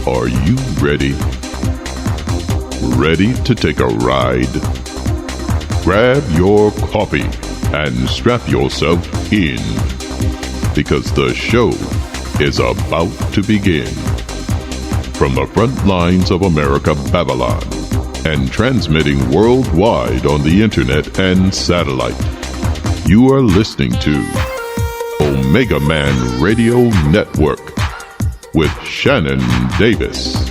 Are you ready? Ready to take a ride? Grab your coffee and strap yourself in, because the show is about to begin. From the front lines of America, Babylon, and transmitting worldwide on the internet and satellite, you are listening to OMEGAMAN Radio Network with Shannon Davis.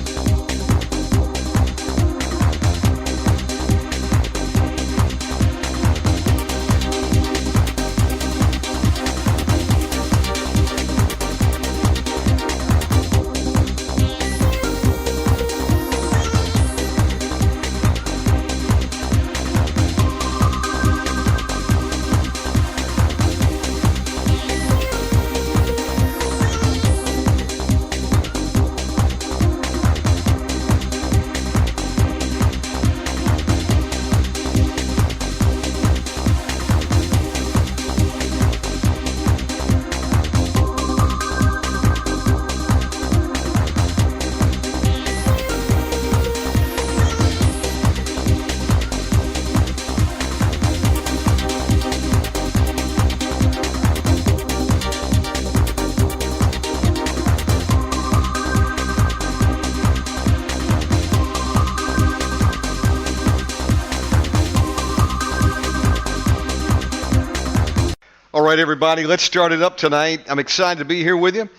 All right, everybody, let's start it up tonight. I'm excited to be here with you.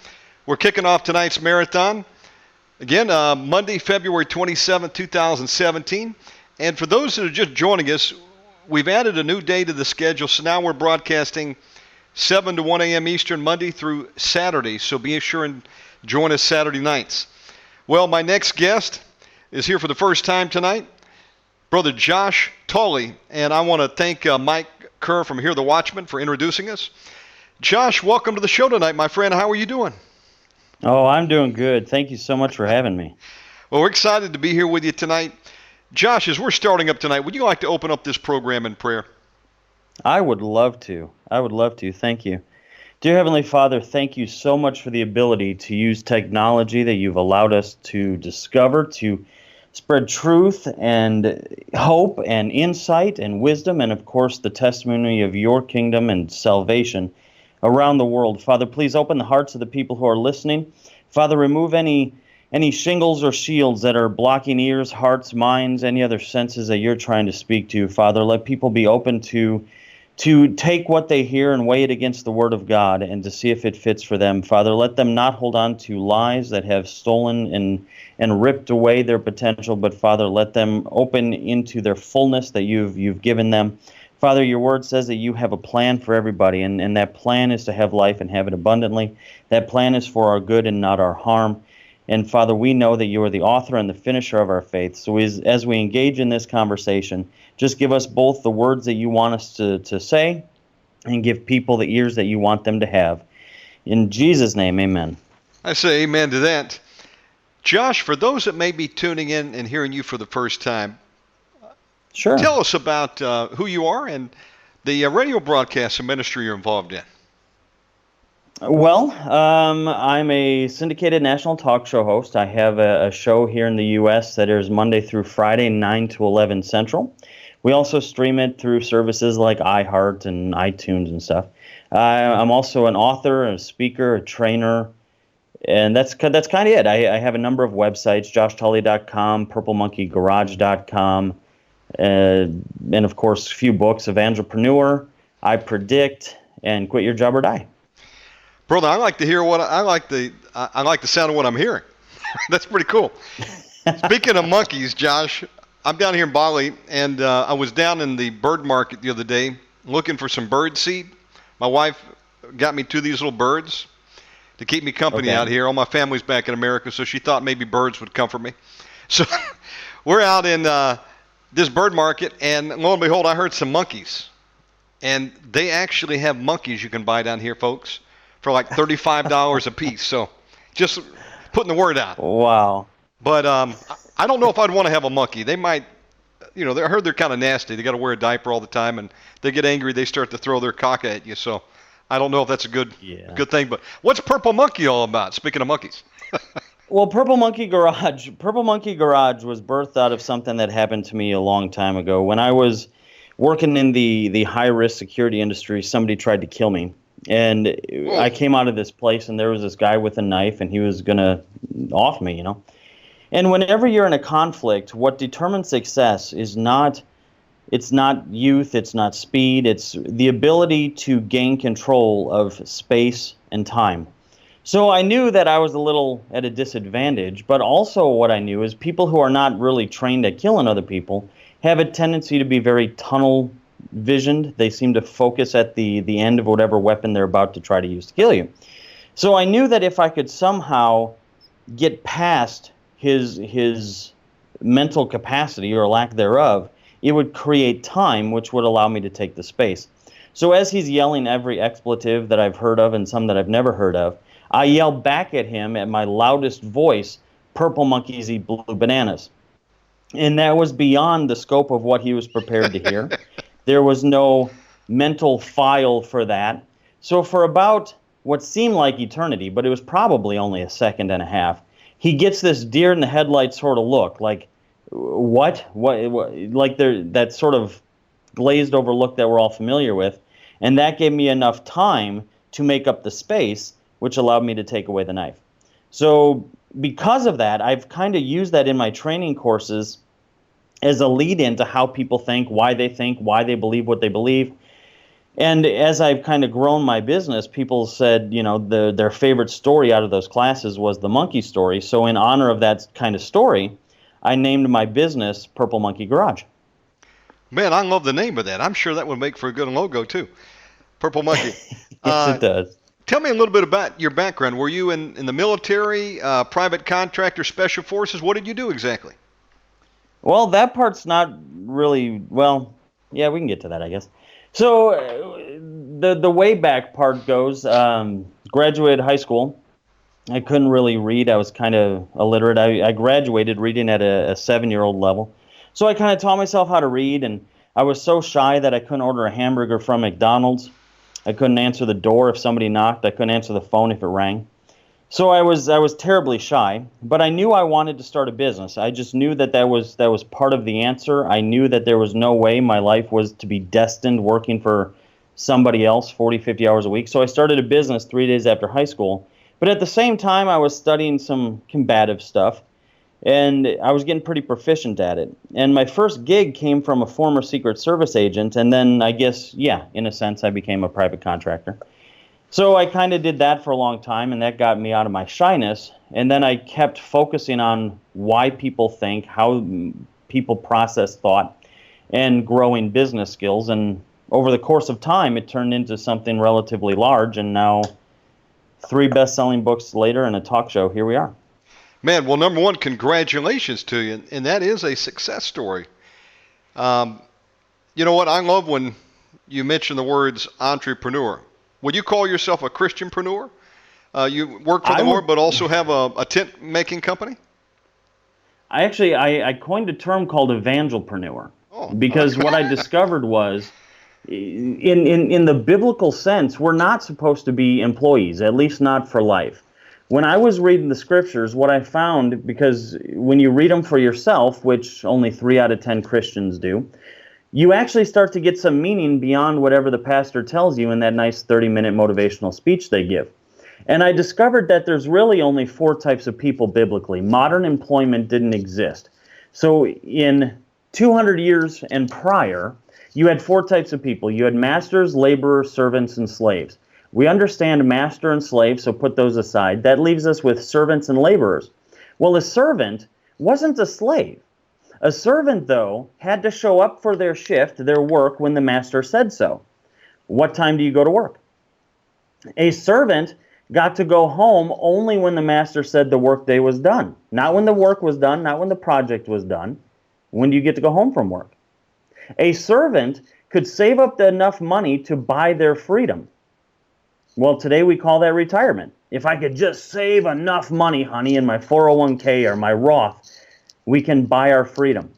We're kicking off tonight's marathon. Again, Monday, February 27th, 2017. And for those that are just joining us, we've added a new day to the schedule. So now we're broadcasting 7 to 1 a.m. Eastern, Monday through Saturday. So be sure and join us Saturday nights. Well, my next guest is here for the first time tonight, Brother Josh Tolley. And I want to thank Mike Kerr from Hear the Watchman for introducing us. Josh, welcome to the show tonight, my friend. How are you doing? Oh, I'm doing good. Thank you so much for having me. Well, we're excited to be here with you tonight. Josh, as we're starting up tonight, would you like to open up this program in prayer? I would love to. Thank you. Dear Heavenly Father, thank you so much for the ability to use technology that you've allowed us to discover, to spread truth and hope and insight and wisdom, and of course the testimony of your kingdom and salvation around the world. Father, please open the hearts of the people who are listening. Father, remove any shingles or shields that are blocking ears, hearts, minds, any other senses that you're trying to speak to. Father, let people be open to take what they hear and weigh it against the Word of God and to see if it fits for them. Father, let them not hold on to lies that have stolen and ripped away their potential, but Father, let them open into their fullness that you've given them. Father, your Word says that you have a plan for everybody, and that plan is to have life and have it abundantly. That plan is for our good and not our harm. And Father, we know that you are the author and the finisher of our faith. So as we engage in this conversation, just give us both the words that you want us to say and give people the ears that you want them to have. In Jesus' name, amen. I say amen to that. Josh, for those that may be tuning in and hearing you for the first time, sure, tell us about who you are and the radio broadcast and ministry you're involved in. Well, I'm a syndicated national talk show host. I have a show here in the U.S. that airs Monday through Friday, 9 to 11 Central. We also stream it through services like iHeart and iTunes and stuff. I'm also an author, a speaker, a trainer, and that's kind of it. I have a number of websites, joshtolley.com, purplemonkeygarage.com, and of course, a few books, Evangelpreneur, I Predict, and Quit Your Job or Die. Brother, I like to hear what I like the sound of what I'm hearing. That's pretty cool. Speaking of monkeys, Josh, I'm down here in Bali, and I was down in the bird market the other day looking for some bird seed. My wife got me two of these little birds to keep me company out here. All my family's back in America, so she thought maybe birds would comfort me. So we're out in this bird market, and lo and behold, I heard some monkeys. And they actually have monkeys you can buy down here, folks, for like $35 a piece. So just putting the word out. Wow. But I don't know if I'd want to have a monkey. They might, I heard they're kind of nasty. They got to wear a diaper all the time, and they get angry. They start to throw their caca at you. So I don't know if that's a good thing. But what's Purple Monkey all about, speaking of monkeys? Well, Purple Monkey Garage was birthed out of something that happened to me a long time ago. When I was working in the high risk security industry, somebody tried to kill me. And Whoa. I came out of this place, and there was this guy with a knife, and he was going to off me, you know. And whenever you're in a conflict, what determines success is not it's not youth, it's not speed, it's the ability to gain control of space and time. So I knew that I was a little at a disadvantage, but also what I knew is people who are not really trained at killing other people have a tendency to be very tunnel visioned. They seem to focus at the end of whatever weapon they're about to try to use to kill you. So I knew that if I could somehow get past his mental capacity or lack thereof, it would create time, which would allow me to take the space. So as he's yelling every expletive that I've heard of and some that I've never heard of, I yell back at him at my loudest voice, "Purple monkeys eat blue bananas." And that was beyond the scope of what he was prepared to hear. There was no mental file for that. So for about what seemed like eternity, but it was probably only a second and a half, he gets this deer in the headlights sort of look, like, what? Like that sort of glazed over look that we're all familiar with. And that gave me enough time to make up the space, which allowed me to take away the knife. So because of that, I've kind of used that in my training courses as a lead into how people think, why they believe what they believe. And as I've kind of grown my business, people said, you know, their favorite story out of those classes was the monkey story. So in honor of that kind of story, I named my business Purple Monkey Garage. Man, I love the name of that. I'm sure that would make for a good logo too. Purple Monkey. Yes, it does. Tell me a little bit about your background. Were you in the military, private contractor, special forces? What did you do exactly? Well, that part's not really, well, yeah, we can get to that, I guess. So the way back part goes, graduated high school. I couldn't really read. I was kind of illiterate. I graduated reading at a 7-year-old level. So I kind of taught myself how to read, and I was so shy that I couldn't order a hamburger from McDonald's. I couldn't answer the door if somebody knocked. I couldn't answer the phone if it rang. So I was terribly shy, but I knew I wanted to start a business. I just knew that was part of the answer. I knew that there was no way my life was to be destined working for somebody else 40, 50 hours a week. So I started a business 3 days after high school. But at the same time, I was studying some combative stuff, and I was getting pretty proficient at it. And my first gig came from a former Secret Service agent, and then I guess, yeah, in a sense, I became a private contractor. So I kind of did that for a long time, and that got me out of my shyness. And then I kept focusing on why people think, how people process thought, and growing business skills. And over the course of time, it turned into something relatively large, and now 3 best-selling books later and a talk show, here we are. Man, well, number one, congratulations to you, and that is a success story. You know what? I love when you mention the words entrepreneur. Would you call yourself a Christianpreneur? You work for the Lord, but also have a tent-making company? I coined a term called Evangelpreneur, because what I discovered was, in the biblical sense, we're not supposed to be employees, at least not for life. When I was reading the scriptures, what I found, because when you read them for yourself, which only 3 out of 10 Christians do, you actually start to get some meaning beyond whatever the pastor tells you in that nice 30-minute motivational speech they give. And I discovered that there's really only 4 types of people biblically. Modern employment didn't exist. So in 200 years and prior, you had 4 types of people. You had masters, laborers, servants, and slaves. We understand master and slave, so put those aside. That leaves us with servants and laborers. Well, a servant wasn't a slave. A servant, though, had to show up for their shift, their work, when the master said so. What time do you go to work? A servant got to go home only when the master said the workday was done. Not when the work was done, not when the project was done. When do you get to go home from work? A servant could save up enough money to buy their freedom. Well, today we call that retirement. If I could just save enough money, honey, in my 401k or my Roth, we can buy our freedom.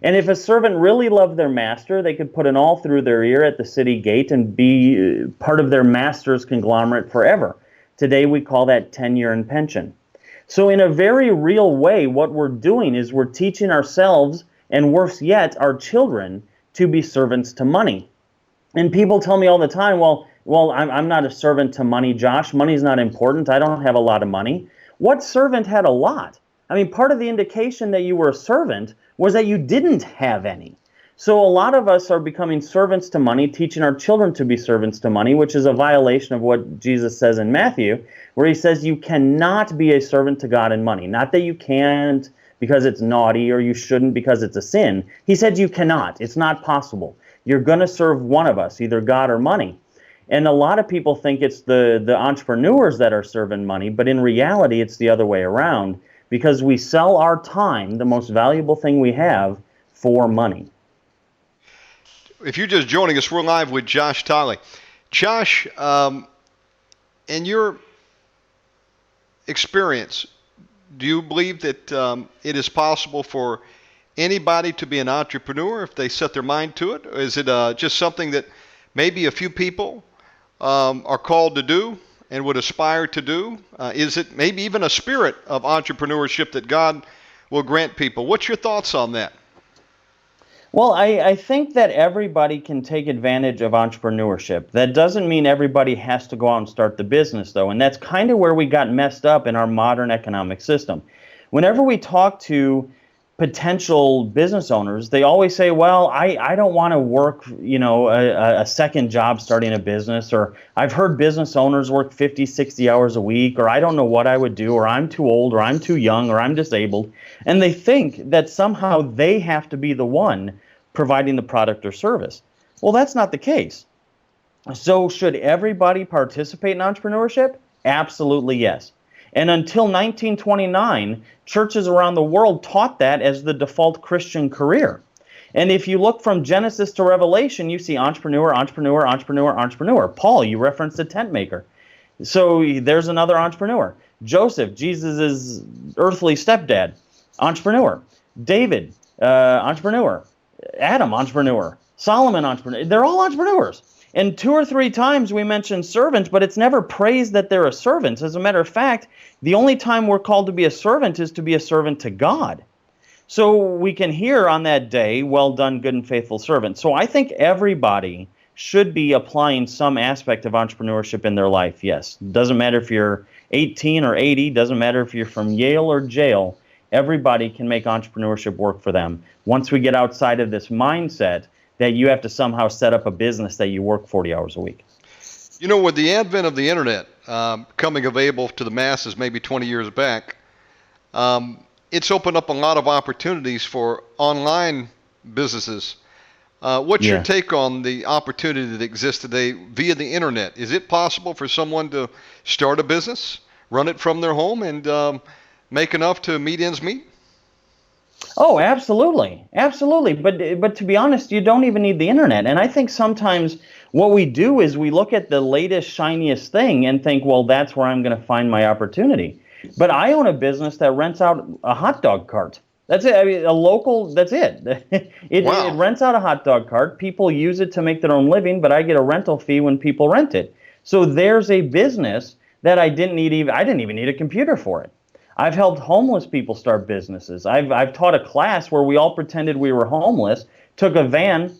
And if a servant really loved their master, they could put an awl through their ear at the city gate and be part of their master's conglomerate forever. Today we call that tenure and pension. So in a very real way, what we're doing is we're teaching ourselves, and worse yet, our children, to be servants to money. And people tell me all the time, well, I'm not a servant to money, Josh. Money's not important. I don't have a lot of money. What servant had a lot? I mean, part of the indication that you were a servant was that you didn't have any. So a lot of us are becoming servants to money, teaching our children to be servants to money, which is a violation of what Jesus says in Matthew, where he says you cannot be a servant to God and money. Not that you can't because it's naughty or you shouldn't because it's a sin. He said you cannot. It's not possible. You're going to serve one of us, either God or money. And a lot of people think it's the entrepreneurs that are serving money, but in reality it's the other way around, because we sell our time, the most valuable thing we have, for money. If you're just joining us, we're live with Josh Tolley. Josh, in your experience, do you believe that it is possible for anybody to be an entrepreneur if they set their mind to it? Or is it just something that maybe a few people are called to do and would aspire to do? Is it maybe even a spirit of entrepreneurship that God will grant people? What's your thoughts on that? Well, I think that everybody can take advantage of entrepreneurship. That doesn't mean everybody has to go out and start the business, though, and that's kind of where we got messed up in our modern economic system. Whenever we talk to potential business owners, they always say, well, I don't want to work, a second job starting a business, or I've heard business owners work 50, 60 hours a week, or I don't know what I would do, or I'm too old, or I'm too young, or I'm disabled. And they think that somehow they have to be the one providing the product or service. Well, that's not the case. So should everybody participate in entrepreneurship? Absolutely yes. And until 1929, churches around the world taught that as the default Christian career. And if you look from Genesis to Revelation, you see entrepreneur, entrepreneur, entrepreneur, entrepreneur. Paul, you referenced a tent maker. So there's another entrepreneur. Joseph, Jesus' earthly stepdad, entrepreneur. David, entrepreneur. Adam, entrepreneur. Solomon, entrepreneur. They're all entrepreneurs. And 2 or 3 times we mention servants, but it's never praised that they're a servant. As a matter of fact, the only time we're called to be a servant is to be a servant to God. So we can hear on that day, well done, good and faithful servant. So I think everybody should be applying some aspect of entrepreneurship in their life, yes. Doesn't matter if you're 18 or 80, doesn't matter if you're from Yale or jail. Everybody can make entrepreneurship work for them. Once we get outside of this mindset that you have to somehow set up a business that you work 40 hours a week. You know, with the advent of the internet coming available to the masses maybe 20 years back, it's opened up a lot of opportunities for online businesses. What's your take on the opportunity that exists today via the internet? Is it possible for someone to start a business, run it from their home, and make enough to meet ends meet? Oh, absolutely. Absolutely. But to be honest, you don't even need the internet. And I think sometimes what we do is we look at the latest, shiniest thing and think, well, that's where I'm going to find my opportunity. But I own a business that rents out a hot dog cart. That's it. I mean, a local, that's it. It rents out a hot dog cart. People use it to make their own living, but I get a rental fee when people rent it. So there's a business that I didn't even need a computer for it. I've helped homeless people start businesses. I've taught a class where we all pretended we were homeless, took a van,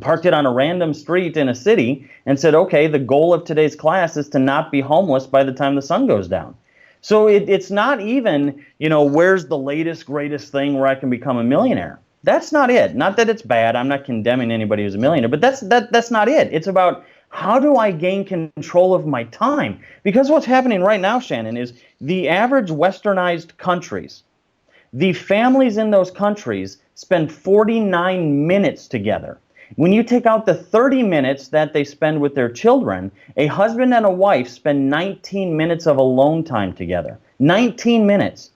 parked it on a random street in a city, and said, okay, the goal of today's class is to not be homeless by the time the sun goes down. So it's not even, where's the latest, greatest thing where I can become a millionaire. That's not it. Not that it's bad. I'm not condemning anybody who's a millionaire, but that's not it. It's about, how do I gain control of my time? Because what's happening right now, Shannon, is the average westernized countries, the families in those countries spend 49 minutes together. When you take out the 30 minutes that they spend with their children, a husband and a wife spend 19 minutes of alone time together. 19 minutes.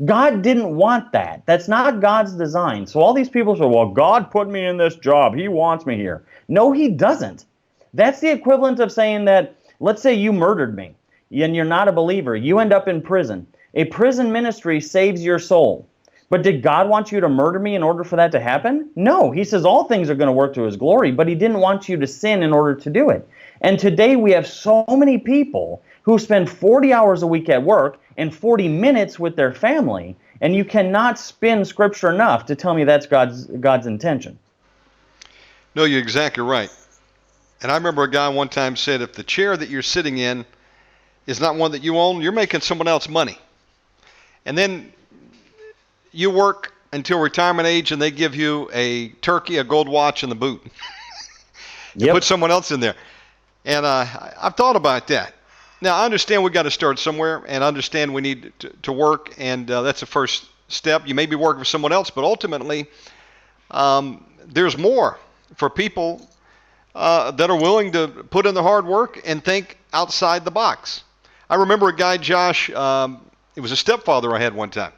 God didn't want that. That's not God's design. So all these people say, well, God put me in this job. He wants me here. No, he doesn't. That's the equivalent of saying that, let's say you murdered me and you're not a believer. You end up in prison. A prison ministry saves your soul. But did God want you to murder me in order for that to happen? No. He says all things are going to work to his glory, but he didn't want you to sin in order to do it. And today we have so many people who spend 40 hours a week at work and 40 minutes with their family, and you cannot spin Scripture enough to tell me that's God's intention. No, you're exactly right. And I remember a guy one time said, if the chair that you're sitting in is not one that you own, you're making someone else money. And then you work until retirement age and they give you a turkey, a gold watch, and the boot. Yep. Put someone else in there. And I've thought about that. Now, I understand we got to start somewhere, and I understand we need to work, and that's the first step. You may be working for someone else, but ultimately, there's more for people that are willing to put in the hard work and think outside the box. I remember a guy, Josh, it was a stepfather I had one time.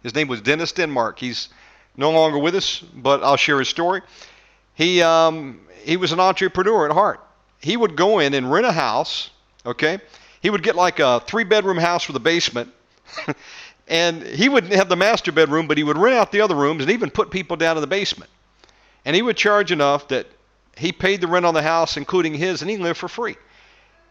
His name was Dennis Denmark. He's no longer with us, but I'll share his story. He was an entrepreneur at heart. He would go in and rent a house, okay? He would get like a 3-bedroom house with a basement, and he would have the master bedroom, but he would rent out the other rooms and even put people down in the basement. And he would charge enough that he paid the rent on the house, including his, and he lived for free.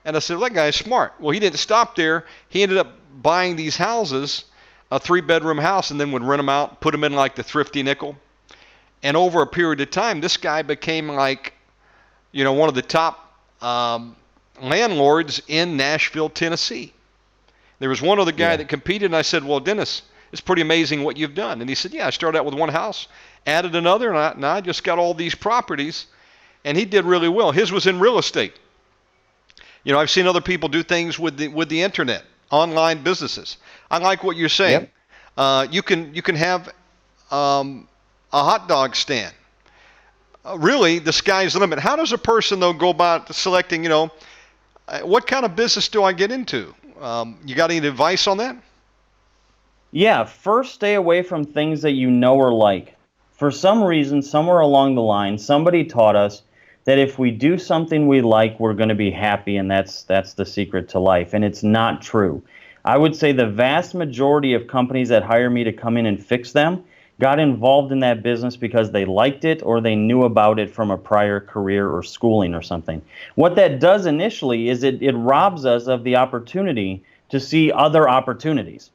And I said, well, that guy's smart. Well, he didn't stop there. He ended up buying these houses, a 3-bedroom house, and then would rent them out, put them in like the Thrifty Nickel. And over a period of time, this guy became like, one of the top landlords in Nashville, Tennessee. There was one other guy that competed, and I said, well, Dennis, it's pretty amazing what you've done. And he said, yeah, I started out with one house, added another, and now I just got all these properties. And he did really well. His was in real estate. I've seen other people do things with the internet, online businesses. I like what you're saying. Yep. You can have a hot dog stand. Really, the sky's the limit. How does a person, though, go about selecting, what kind of business do I get into? You got any advice on that? Yeah, first stay away from things that you know or like. For some reason, somewhere along the line, somebody taught us that if we do something we like, we're going to be happy, and that's the secret to life. And it's not true. I would say the vast majority of companies that hire me to come in and fix them got involved in that business because they liked it or they knew about it from a prior career or schooling or something. What that does initially is it robs us of the opportunity to see other opportunities,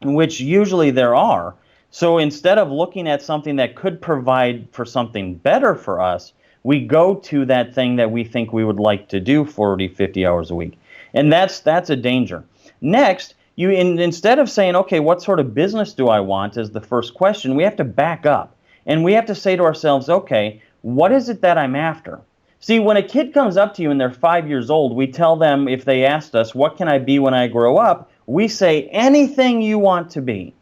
which usually there are. So instead of looking at something that could provide for something better for us, we go to that thing that we think we would like to do 40, 50 hours a week. And that's a danger. Next, instead of saying, okay, what sort of business do I want as the first question, we have to back up. And we have to say to ourselves, okay, what is it that I'm after? See, when a kid comes up to you and they're 5 years old, we tell them, if they asked us, what can I be when I grow up? We say, anything you want to be.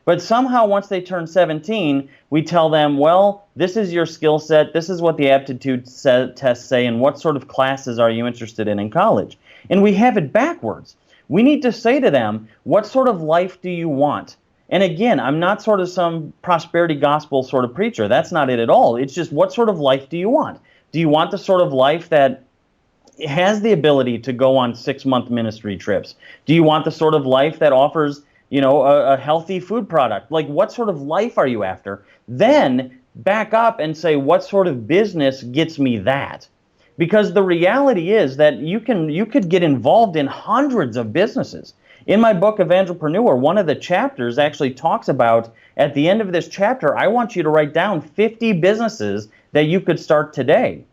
But somehow once they turn 17, we tell them, well, this is your skill set, this is what the aptitude tests say, and what sort of classes are you interested in college? And we have it backwards. We need to say to them, what sort of life do you want? And again, I'm not sort of some prosperity gospel sort of preacher. That's not it at all. It's just, what sort of life do you want? Do you want the sort of life that has the ability to go on 6-month ministry trips? Do you want the sort of life that offers a healthy food product? Like, what sort of life are you after? Then back up and say, what sort of business gets me that? Because the reality is that you could get involved in hundreds of businesses. In my book, Evangelpreneur, one of the chapters actually talks about, at the end of this chapter, I want you to write down 50 businesses that you could start today.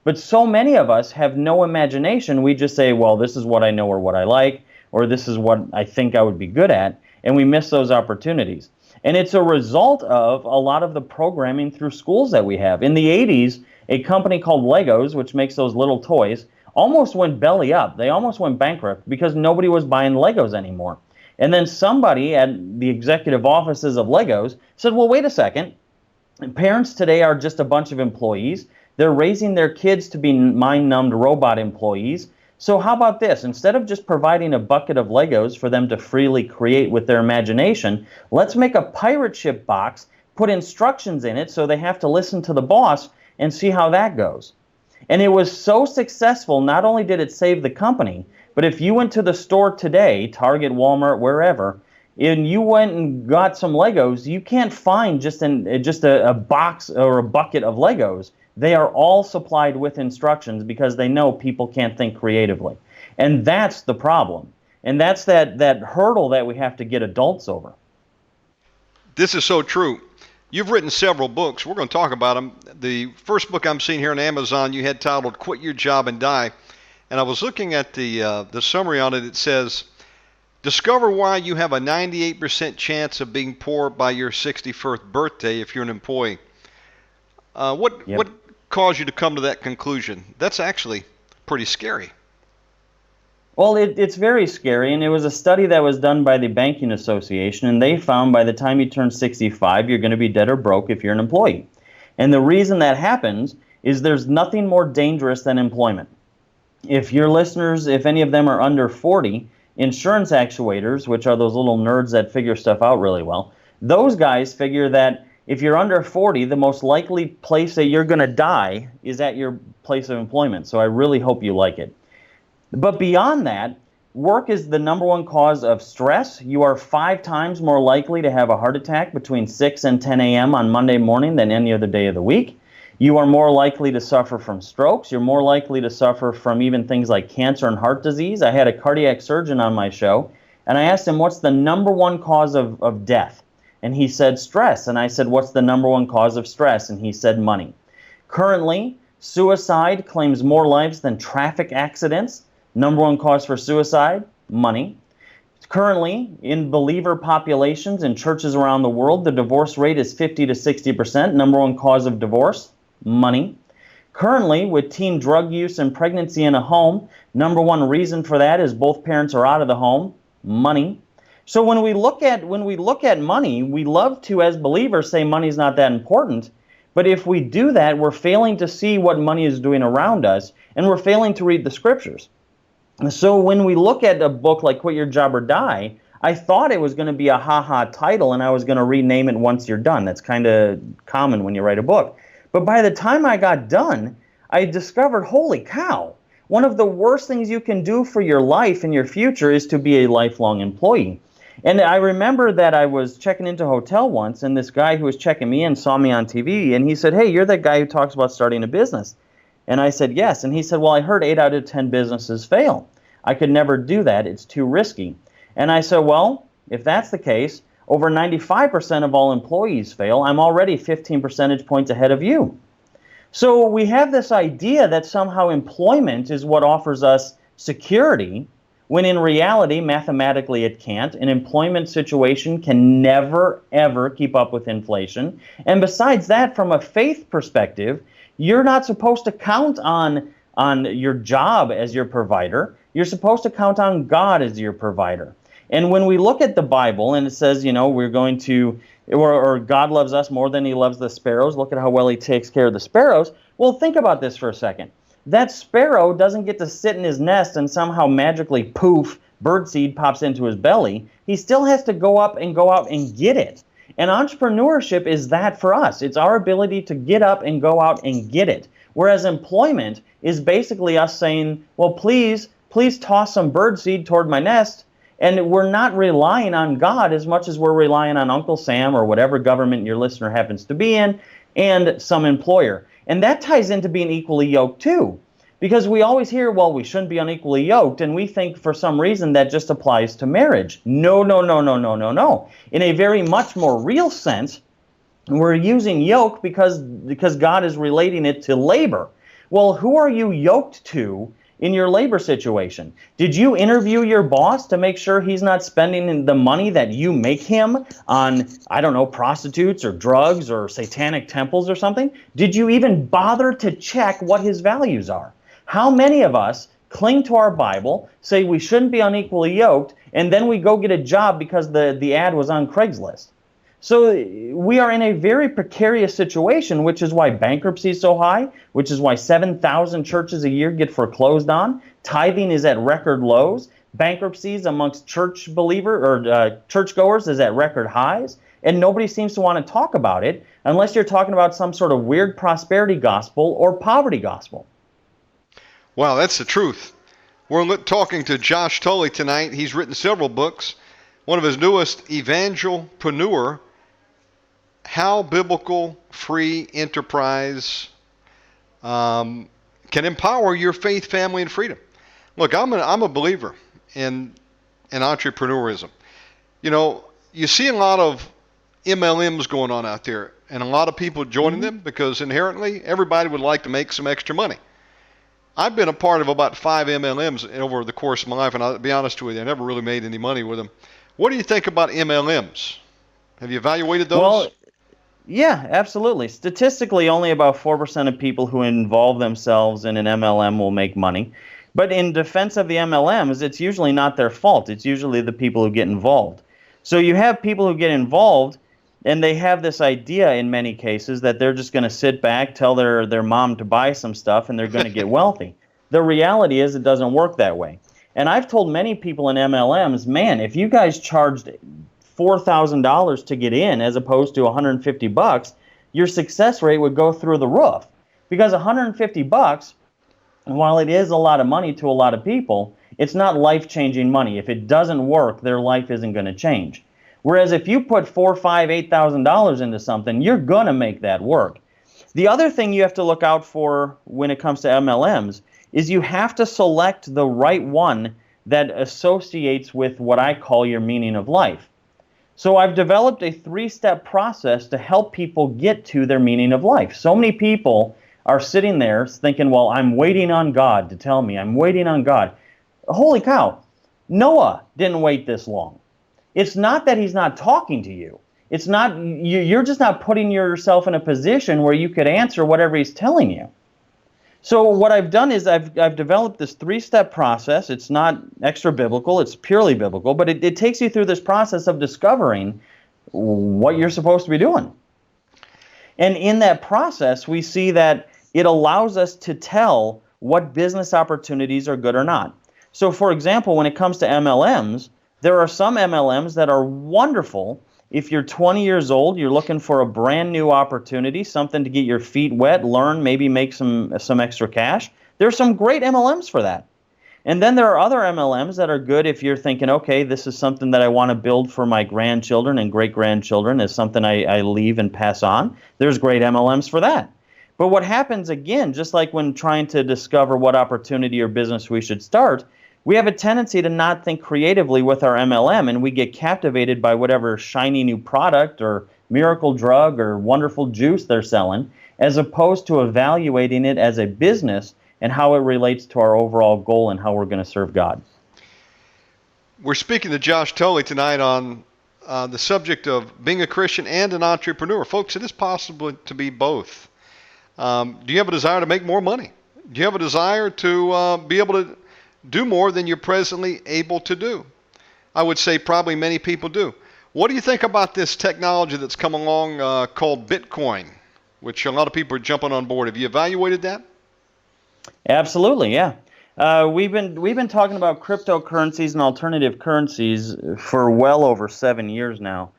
But so many of us have no imagination. We just say, well, this is what I know or what I like, or this is what I think I would be good at, and we miss those opportunities. And it's a result of a lot of the programming through schools that we have. In the 80s, a company called Legos, which makes those little toys, almost went belly up. They almost went bankrupt because nobody was buying Legos anymore. And then somebody at the executive offices of Legos said, well, wait a second. Parents today are just a bunch of employees. They're raising their kids to be mind-numbed robot employees. So how about this? Instead of just providing a bucket of Legos for them to freely create with their imagination, let's make a pirate ship box, put instructions in it so they have to listen to the boss and see how that goes. And it was so successful, not only did it save the company, but if you went to the store today, Target, Walmart, wherever, and you went and got some Legos, you can't find just a box or a bucket of Legos. They are all supplied with instructions because they know people can't think creatively. And that's the problem. And that's that hurdle that we have to get adults over. This is so true. You've written several books. We're going to talk about them. The first book I'm seeing here on Amazon you had titled Quit Your Job and Die. And I was looking at the summary on it. It says, discover why you have a 98% chance of being poor by your 61st birthday if you're an employee. What caused you to come to that conclusion? That's actually pretty scary. Well, it's very scary, and it was a study that was done by the Banking Association, and they found by the time you turn 65, you're going to be dead or broke if you're an employee. And the reason that happens is there's nothing more dangerous than employment. If your listeners, if any of them are under 40, insurance actuators, which are those little nerds that figure stuff out really well, those guys figure that if you're under 40, the most likely place that you're going to die is at your place of employment. So I really hope you like it. But beyond that, work is the number one cause of stress. You are 5 times more likely to have a heart attack between 6 and 10 a.m. on Monday morning than any other day of the week. You are more likely to suffer from strokes. You're more likely to suffer from even things like cancer and heart disease. I had a cardiac surgeon on my show, and I asked him, what's the number one cause of death? And he said stress. And I said, what's the number one cause of stress? And he said money. Currently, suicide claims more lives than traffic accidents. Number one cause for suicide, money. Currently, in believer populations in churches around the world, the divorce rate is 50 to 60%. Number one cause of divorce, money. Currently, with teen drug use and pregnancy in a home, number one reason for that is both parents are out of the home, money. So when we look at money, we love to, as believers, say money's not that important. But if we do that, we're failing to see what money is doing around us, and we're failing to read the scriptures. So when we look at a book like Quit Your Job or Die, I thought it was going to be a ha-ha title, and I was going to rename it once you're done. That's kind of common when you write a book. But by the time I got done, I discovered, holy cow, one of the worst things you can do for your life and your future is to be a lifelong employee. And I remember that I was checking into a hotel once, and this guy who was checking me in saw me on TV, and he said, hey, you're that guy who talks about starting a business. And I said, yes. And he said, well, I heard 8 out of 10 businesses fail. I could never do that. It's too risky. And I said, well, if that's the case, over 95% of all employees fail. I'm already 15 percentage points ahead of you. So we have this idea that somehow employment is what offers us security, when in reality, mathematically, it can't. An employment situation can never, ever keep up with inflation. And besides that, from a faith perspective, you're not supposed to count on your job as your provider. You're supposed to count on God as your provider. And when we look at the Bible and it says, we're going to, or God loves us more than he loves the sparrows. Look at how well he takes care of the sparrows. Well, think about this for a second. That sparrow doesn't get to sit in his nest and somehow magically, poof, birdseed pops into his belly. He still has to go out and get it. And entrepreneurship is that for us. It's our ability to get up and go out and get it. Whereas employment is basically us saying, well, please toss some birdseed toward my nest. And we're not relying on God as much as we're relying on Uncle Sam or whatever government your listener happens to be in and some employer. And that ties into being equally yoked too. Because we always hear, well, we shouldn't be unequally yoked, and we think for some reason that just applies to marriage. No. In a very much more real sense, we're using yoke because God is relating it to labor. Well, who are you yoked to in your labor situation? Did you interview your boss to make sure he's not spending the money that you make him on, prostitutes or drugs or satanic temples or something? Did you even bother to check what his values are? How many of us cling to our Bible, say we shouldn't be unequally yoked, and then we go get a job because the ad was on Craigslist? So we are in a very precarious situation, which is why bankruptcy is so high, which is why 7,000 churches a year get foreclosed on. Tithing is at record lows. Bankruptcies amongst churchgoers is at record highs. And nobody seems to want to talk about it unless you're talking about some sort of weird prosperity gospel or poverty gospel. Wow, that's the truth. We're talking to Josh Tolley tonight. He's written several books. one of his newest, Evangelpreneur, how biblical free enterprise can empower your faith, family, and freedom. Look, I'm a believer in entrepreneurism. You know, you see a lot of MLMs going on out there, and a lot of people joining them because inherently everybody would like to make some extra money. I've been a part of about 5 MLMs over the course of my life, and I'll be honest with you, I never really made any money with them. What do you think about MLMs? Have you evaluated those? Well, yeah, absolutely. Statistically, only about 4% of people who involve themselves in an MLM will make money. But in defense of the MLMs, it's usually not their fault. It's usually the people who get involved. So you have people who get involved, and they have this idea in many cases that they're just going to sit back, tell their mom to buy some stuff, and they're going to get wealthy. The reality is it doesn't work that way. And I've told many people in MLMs, man, if you guys charged $4,000 to get in as opposed to $150, your success rate would go through the roof. Because $150, while it is a lot of money to a lot of people, it's not life-changing money. If it doesn't work, their life isn't going to change. Whereas if you put $4,000, $5,000, $8,000 into something, you're going to make that work. The other thing you have to look out for when it comes to MLMs is you have to select the right one that associates with what I call your meaning of life. So I've developed a 3-step process to help people get to their meaning of life. So many people are sitting there thinking, well, I'm waiting on God to tell me. I'm waiting on God. Holy cow, Noah didn't wait this long. It's not that he's not talking to you. It's not, you're just not putting yourself in a position where you could answer whatever he's telling you. So what I've done is I've developed this 3-step process. It's not extra biblical, it's purely biblical, but it takes you through this process of discovering what you're supposed to be doing. And in that process, we see that it allows us to tell what business opportunities are good or not. So for example, when it comes to MLMs, there are some MLMs that are wonderful. If you're 20 years old, you're looking for a brand new opportunity, something to get your feet wet, learn, maybe make some extra cash. There's some great MLMs for that. And then there are other MLMs that are good if you're thinking, okay, this is something that I want to build for my grandchildren and great-grandchildren as something I leave and pass on. There's great MLMs for that. But what happens, again, just like when trying to discover what opportunity or business we should start, we have a tendency to not think creatively with our MLM, and we get captivated by whatever shiny new product or miracle drug or wonderful juice they're selling, as opposed to evaluating it as a business and how it relates to our overall goal and how we're going to serve God. We're speaking to Josh Tolley tonight on the subject of being a Christian and an entrepreneur. Folks, it is possible to be both. Do you have a desire to make more money? Do you have a desire to be able to do more than you're presently able to do? I would say probably many people do. What do you think about this technology that's come along called Bitcoin, which a lot of people are jumping on board? Have you evaluated that? Absolutely, yeah. We've been talking about cryptocurrencies and alternative currencies for well over 7 years now.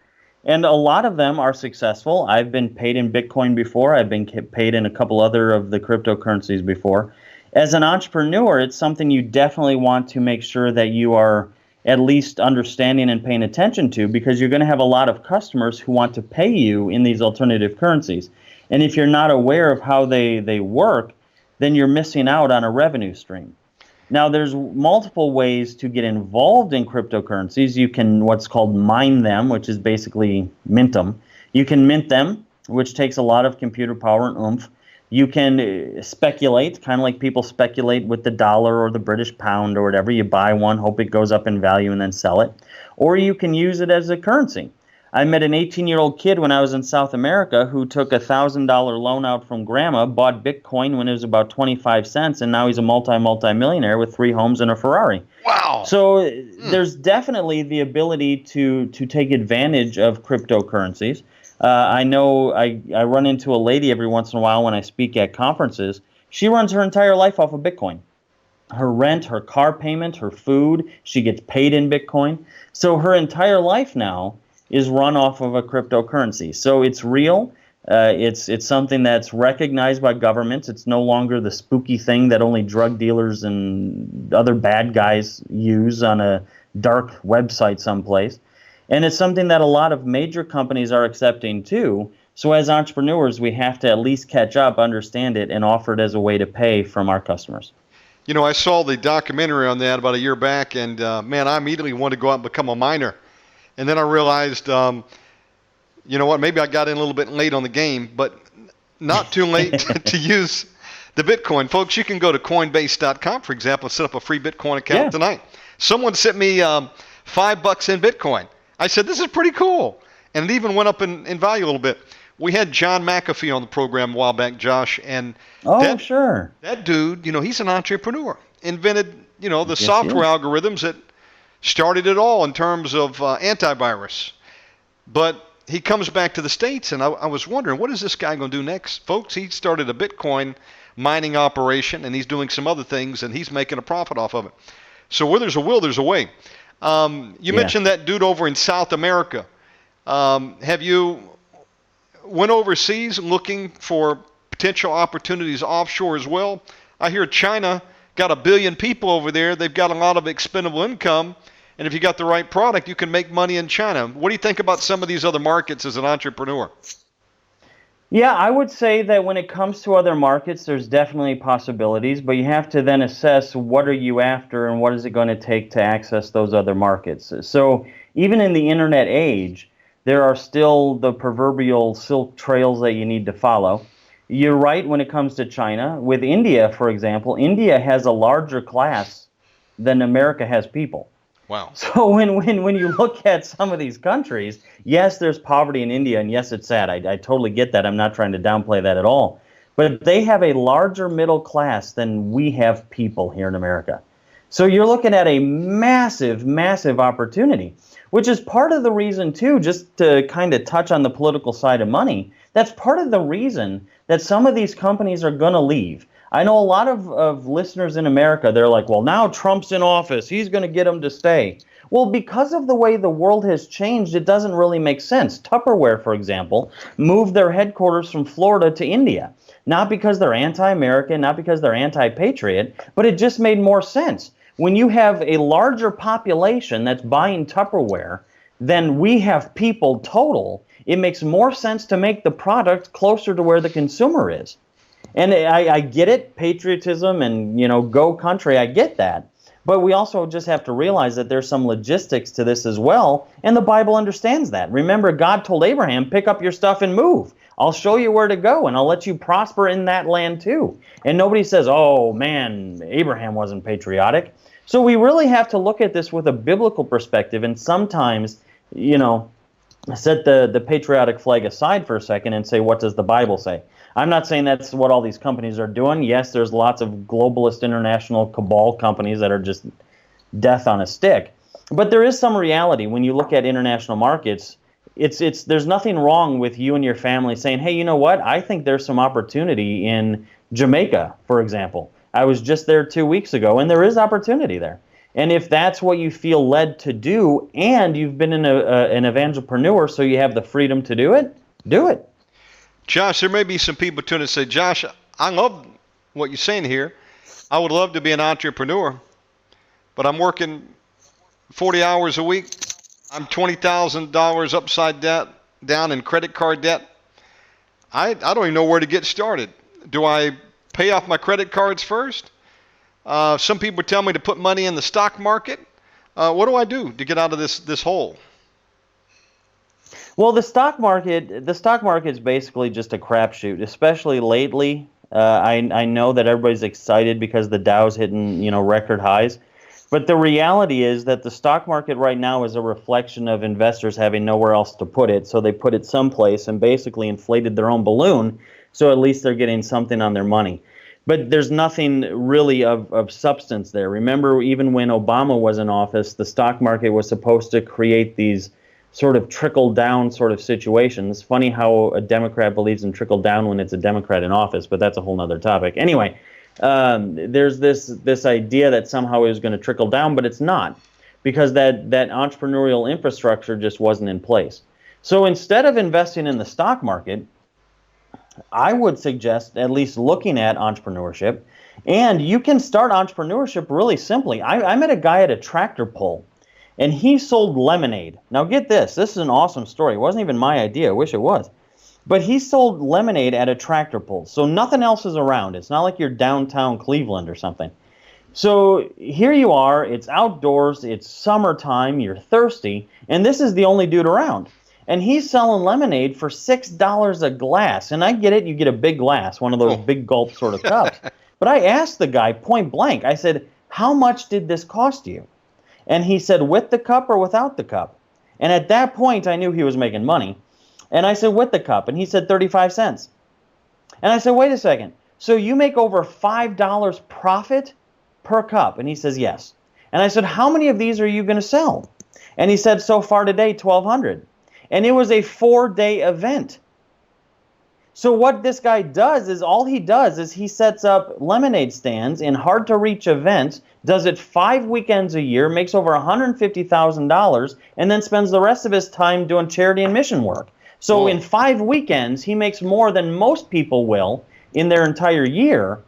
And a lot of them are successful. I've been paid in Bitcoin before. I've been paid in a couple other of the cryptocurrencies before. As an entrepreneur, it's something you definitely want to make sure that you are at least understanding and paying attention to, because you're going to have a lot of customers who want to pay you in these alternative currencies. And if you're not aware of how they work, then you're missing out on a revenue stream. Now, there's multiple ways to get involved in cryptocurrencies. You can what's called mine them, which is basically mint them. You can mint them, which takes a lot of computer power and oomph. You can speculate, kind of like people speculate with the dollar or the British pound or whatever. You buy one, hope it goes up in value, and then sell it. Or you can use it as a currency. I met an 18-year-old kid when I was in South America who took a $1,000 loan out from grandma, bought Bitcoin when it was about 25 cents, and now he's a multi-millionaire with 3 homes and a Ferrari. Wow. So there's definitely the ability to take advantage of cryptocurrencies. I know I run into a lady every once in a while when I speak at conferences. She runs her entire life off of Bitcoin. Her rent, her car payment, her food, she gets paid in Bitcoin. So her entire life now is run off of a cryptocurrency. So it's real. It's something that's recognized by governments. It's no longer the spooky thing that only drug dealers and other bad guys use on a dark website someplace. And it's something that a lot of major companies are accepting too. So as entrepreneurs, we have to at least catch up, understand it, and offer it as a way to pay from our customers. You know, I saw the documentary on that about a year back, and man, I immediately wanted to go out and become a miner. And then I realized, you know what, maybe I got in a little bit late on the game, but not too late to use the Bitcoin. Folks, you can go to Coinbase.com, for example, and set up a free Bitcoin account tonight. Someone sent me $5 in Bitcoin. I said, this is pretty cool. And it even went up in value a little bit. We had John McAfee on the program a while back, Josh, and that dude, you know, he's an entrepreneur. Invented, you know, the software algorithms that started it all in terms of antivirus. But he comes back to the States, and I was wondering, what is this guy going to do next? Folks, he started a Bitcoin mining operation, and he's doing some other things, and he's making a profit off of it. So where there's a will, there's a way. You mentioned that dude over in South America. Have you went overseas looking for potential opportunities offshore as well? I hear China got 1 billion people over there. They've got a lot of expendable income. And if you got the right product, you can make money in China. What do you think about some of these other markets as an entrepreneur? Yeah, I would say that when it comes to other markets, there's definitely possibilities, but you have to then assess what are you after and what is it going to take to access those other markets. So even in the internet age, there are still the proverbial silk trails that you need to follow. You're right when it comes to China. With India, for example, India has a larger class than America has people. Wow. So when you look at some of these countries, yes, there's poverty in India, and yes, it's sad. I totally get that. I'm not trying to downplay that at all. But they have a larger middle class than we have people here in America. So you're looking at a massive, massive opportunity, which is part of the reason, too, just to kind of touch on the political side of money, that's part of the reason that some of these companies are going to leave. I know a lot of listeners in America, they're like, well, now Trump's in office. He's going to get them to stay. Well, because of the way the world has changed, it doesn't really make sense. Tupperware, for example, moved their headquarters from Florida to India. Not because they're anti-American, not because they're anti-patriot, but it just made more sense. When you have a larger population that's buying Tupperware than we have people total, it makes more sense to make the product closer to where the consumer is. And I get it, patriotism and, you know, go country, I get that. But we also just have to realize that there's some logistics to this as well, and the Bible understands that. Remember, God told Abraham, pick up your stuff and move. I'll show you where to go, and I'll let you prosper in that land too. And nobody says, oh, man, Abraham wasn't patriotic. So we really have to look at this with a biblical perspective, and sometimes, you know, set the patriotic flag aside for a second and say, what does the Bible say? I'm not saying that's what all these companies are doing. Yes, there's lots of globalist international cabal companies that are just death on a stick. But there is some reality when you look at international markets. There's nothing wrong with you and your family saying, hey, you know what? I think there's some opportunity in Jamaica, for example. I was just there 2 weeks ago, and there is opportunity there. And if that's what you feel led to do, and you've been an evangelpreneur, so you have the freedom to do it, do it. Josh, there may be some people tuning and say, Josh, I love what you're saying here. I would love to be an entrepreneur, but I'm working 40 hours a week. I'm $20,000 upside down in credit card debt. I don't even know where to get started. Do I pay off my credit cards first? Some people tell me to put money in the stock market. What do I do to get out of this hole? Well, the stock market is basically just a crapshoot, especially lately. I know that everybody's excited because the Dow's hitting, you know, record highs. But the reality is that the stock market right now is a reflection of investors having nowhere else to put it. So they put it someplace and basically inflated their own balloon. So at least they're getting something on their money. But there's nothing really of substance there. Remember, even when Obama was in office, the stock market was supposed to create these sort of trickle-down sort of situations. It's funny how a Democrat believes in trickle-down when it's a Democrat in office, but that's a whole other topic. Anyway, there's this idea that somehow it was going to trickle down, but it's not, because that entrepreneurial infrastructure just wasn't in place. So instead of investing in the stock market, I would suggest at least looking at entrepreneurship. And you can start entrepreneurship really simply. I met a guy at a tractor pull. And he sold lemonade. Now get this. This is an awesome story. It wasn't even my idea. I wish it was. But he sold lemonade at a tractor pull. So nothing else is around. It's not like you're downtown Cleveland or something. So here you are. It's outdoors. It's summertime. You're thirsty. And this is the only dude around. And he's selling lemonade for $6 a glass. And I get it. You get a big glass, one of those big gulp sort of cups. But I asked the guy point blank. I said, how much did this cost you? And he said, with the cup or without the cup? And at that point, I knew he was making money. And I said, with the cup. And he said, 35 cents. And I said, wait a second. So you make over $5 profit per cup? And he says, yes. And I said, how many of these are you going to sell? And he said, so far today, 1,200. And it was a 4-day event. So what this guy does is, all he does is he sets up lemonade stands in hard-to-reach events, does it 5 weekends a year, makes over $150,000, and then spends the rest of his time doing charity and mission work. So in 5 weekends, he makes more than most people will in their entire year,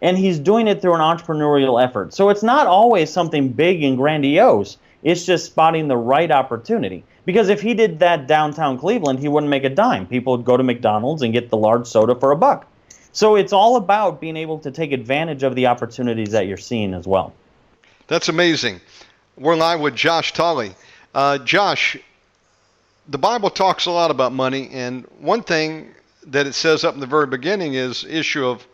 and he's doing it through an entrepreneurial effort. So it's not always something big and grandiose. It's just spotting the right opportunity. Because if he did that downtown Cleveland, he wouldn't make a dime. People would go to McDonald's and get the large soda for $1. So it's all about being able to take advantage of the opportunities that you're seeing as well. That's amazing. We're live with Josh Tolley. Josh, the Bible talks a lot about money, and one thing that it says up in the very beginning is issue of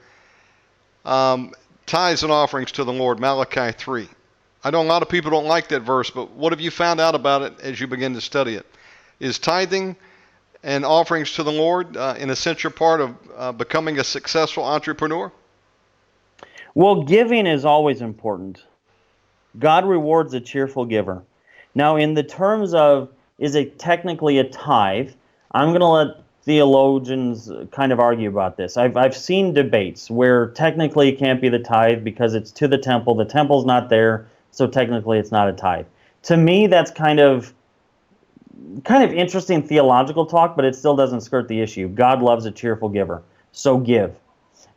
tithes and offerings to the Lord, Malachi 3. I know a lot of people don't like that verse, but what have you found out about it as you begin to study it? Is tithing and offerings to the Lord an essential part of becoming a successful entrepreneur? Well, giving is always important. God rewards a cheerful giver. Now, in the terms of, is it technically a tithe, I'm going to let theologians kind of argue about this. I've seen debates where technically it can't be the tithe because it's to the temple. The temple's not there, so technically it's not a tithe. To me, that's kind of interesting theological talk, but it still doesn't skirt the issue. God loves a cheerful giver, so give.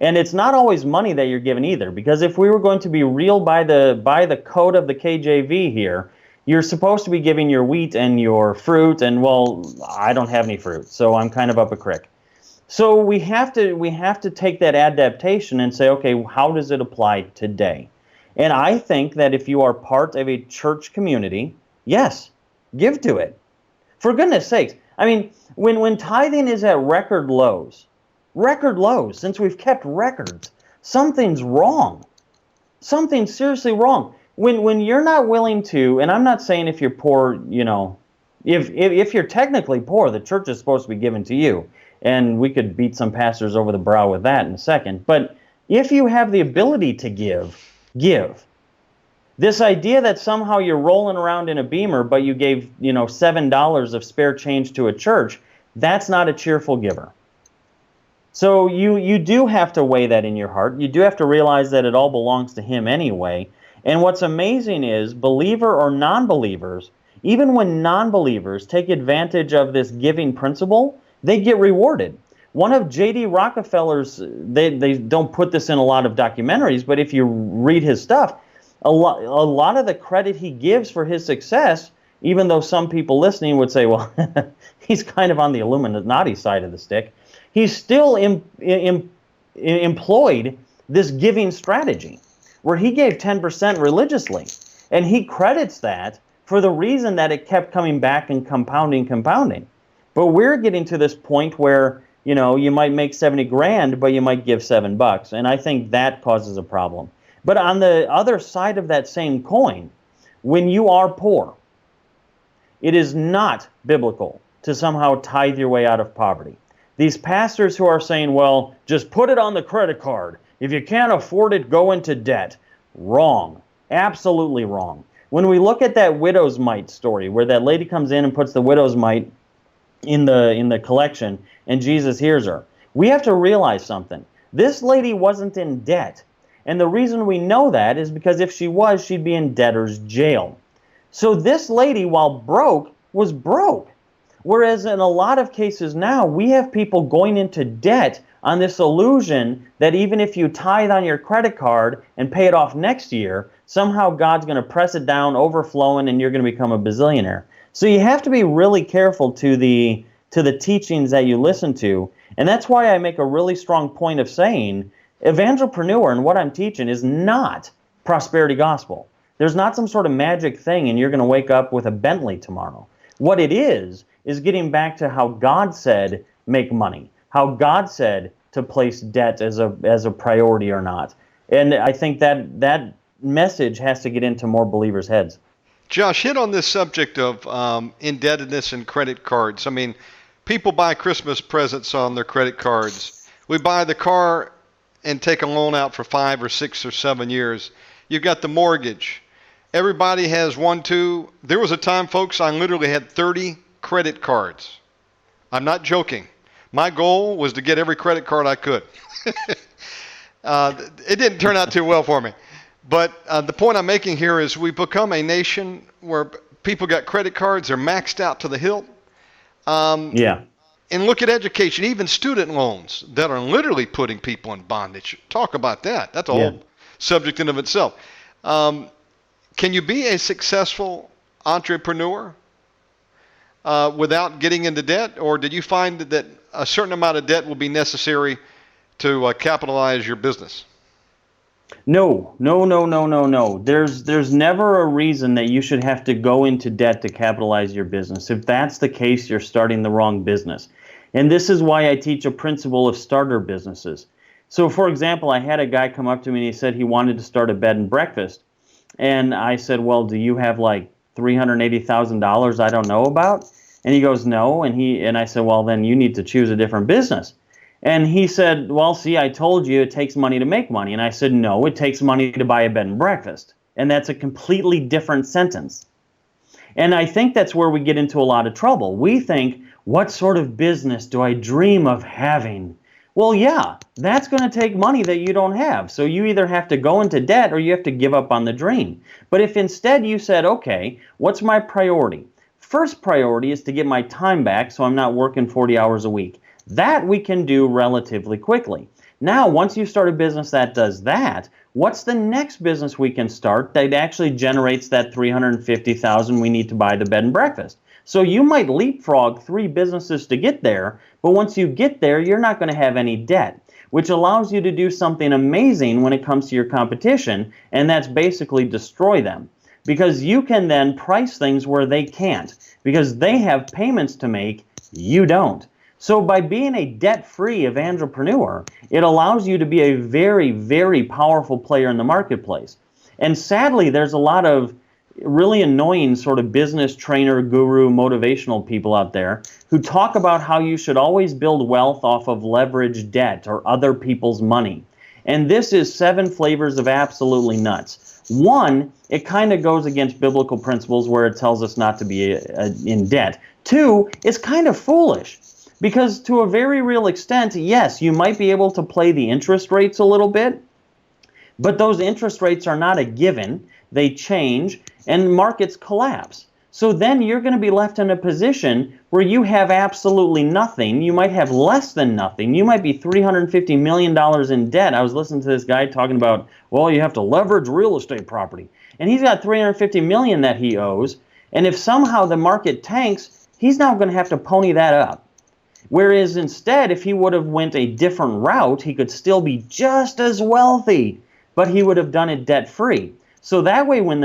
And it's not always money that you're given either, because if we were going to be real by the code of the KJV here, you're supposed to be giving your wheat and your fruit, and well, I don't have any fruit, so I'm kind of up a creek. So we have to take that adaptation and say, okay, how does it apply today? And I think that if you are part of a church community, yes, give to it. For goodness sakes, I mean, when tithing is at record lows, since we've kept records, something's wrong. Something's seriously wrong. When you're not willing to, and I'm not saying if you're poor, you know, if you're technically poor, the church is supposed to be given to you. And we could beat some pastors over the brow with that in a second. But if you have the ability to give. This idea that somehow you're rolling around in a Beamer, but you gave, $7 of spare change to a church, that's not a cheerful giver. So you do have to weigh that in your heart. You do have to realize that it all belongs to Him anyway. And what's amazing is, believer or non-believers, even when non-believers take advantage of this giving principle, they get rewarded. One of J.D. Rockefeller's, they don't put this in a lot of documentaries, but if you read his stuff, a lot of the credit he gives for his success, even though some people listening would say, well, he's kind of on the Illuminati side of the stick, he's still employed this giving strategy where he gave 10% religiously. And he credits that for the reason that it kept coming back and compounding. But we're getting to this point where, you might make 70 grand, but you might give $7. And I think that causes a problem. But on the other side of that same coin, when you are poor, it is not biblical to somehow tithe your way out of poverty. These pastors who are saying, well, just put it on the credit card. If you can't afford it, go into debt. Wrong. Absolutely wrong. When we look at that widow's mite story, where that lady comes in and puts the widow's mite in the collection, and Jesus hears her, we have to realize something. This lady wasn't in debt. And the reason we know that is because if she was, she'd be in debtor's jail. So this lady, while broke, was broke. Whereas in a lot of cases now, we have people going into debt on this illusion that even if you tithe on your credit card and pay it off next year, somehow God's going to press it down, overflowing, and you're going to become a bazillionaire. So you have to be really careful to the teachings that you listen to. And that's why I make a really strong point of saying Evangelpreneur and what I'm teaching is not prosperity gospel. There's not some sort of magic thing and you're going to wake up with a Bentley tomorrow. What it is getting back to how God said make money, how God said to place debt as a priority or not. And I think that message has to get into more believers' heads. Josh, hit on this subject of indebtedness and credit cards. I mean, people buy Christmas presents on their credit cards. We buy the car and take a loan out for 5 or 6 or 7 years. You've got the mortgage. Everybody has one, two. There was a time, folks, I literally had 30 credit cards. I'm not joking. My goal was to get every credit card I could. It didn't turn out too well for me. But the point I'm making here is we've become a nation where people got credit cards. They're maxed out to the hilt. Yeah. And look at education, even student loans that are literally putting people in bondage. Talk about that. That's a whole subject in of itself. Can you be a successful entrepreneur without getting into debt? Or did you find that a certain amount of debt will be necessary to capitalize your business? No. There's never a reason that you should have to go into debt to capitalize your business. If that's the case, you're starting the wrong business. And this is why I teach a principle of starter businesses. So, for example, I had a guy come up to me and he said he wanted to start a bed and breakfast. And I said, well, do you have like $380,000 I don't know about? And he goes, no. And I said, well, then you need to choose a different business. And he said, well, see, I told you it takes money to make money. And I said, no, it takes money to buy a bed and breakfast. And that's a completely different sentence. And I think that's where we get into a lot of trouble. We think, what sort of business do I dream of having? Well, yeah, that's going to take money that you don't have. So you either have to go into debt or you have to give up on the dream. But if instead you said, okay, what's my priority? First priority is to get my time back so I'm not working 40 hours a week. That we can do relatively quickly. Now, once you start a business that does that, what's the next business we can start that actually generates that $350,000 we need to buy the bed and breakfast? So you might leapfrog 3 businesses to get there, but once you get there, you're not going to have any debt, which allows you to do something amazing when it comes to your competition, and that's basically destroy them. Because you can then price things where they can't, because they have payments to make, you don't. So by being a debt-free evangelpreneur, it allows you to be a very, very powerful player in the marketplace. And sadly, there's a lot of really annoying sort of business trainer, guru, motivational people out there who talk about how you should always build wealth off of leveraged debt or other people's money. And this is 7 flavors of absolutely nuts. 1, it kind of goes against biblical principles where it tells us not to be in debt. 2, it's kind of foolish. Because to a very real extent, yes, you might be able to play the interest rates a little bit, but those interest rates are not a given. They change, and markets collapse. So then you're going to be left in a position where you have absolutely nothing. You might have less than nothing. You might be $350 million in debt. I was listening to this guy talking about, well, you have to leverage real estate property. And he's got $350 million that he owes, and if somehow the market tanks, he's now going to have to pony that up. Whereas instead, if he would have went a different route, he could still be just as wealthy, but he would have done it debt-free. So that way, when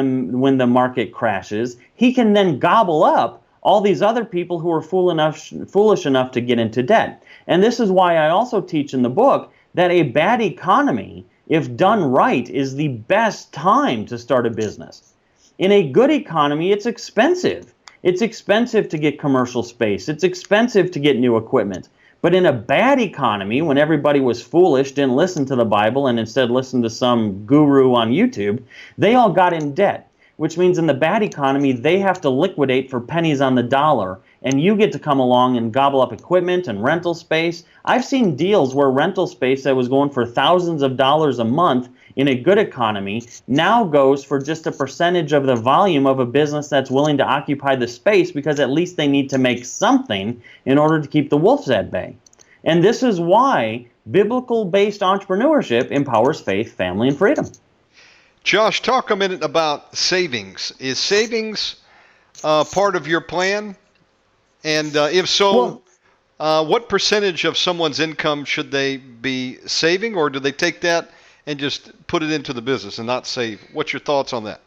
the market crashes, he can then gobble up all these other people who are foolish enough to get into debt. And this is why I also teach in the book that a bad economy, if done right, is the best time to start a business. In a good economy, it's expensive. It's expensive to get commercial space. It's expensive to get new equipment. But in a bad economy, when everybody was foolish, didn't listen to the Bible, and instead listened to some guru on YouTube, they all got in debt, which means in the bad economy, they have to liquidate for pennies on the dollar, and you get to come along and gobble up equipment and rental space. I've seen deals where rental space that was going for thousands of dollars a month in a good economy now goes for just a percentage of the volume of a business that's willing to occupy the space, because at least they need to make something in order to keep the wolves at bay. And this is why Biblical-based entrepreneurship empowers faith, family, and freedom. Josh, talk a minute about savings. Is savings part of your plan? And if so, what percentage of someone's income should they be saving, or do they take that and just put it into the business and not save? What's your thoughts on that?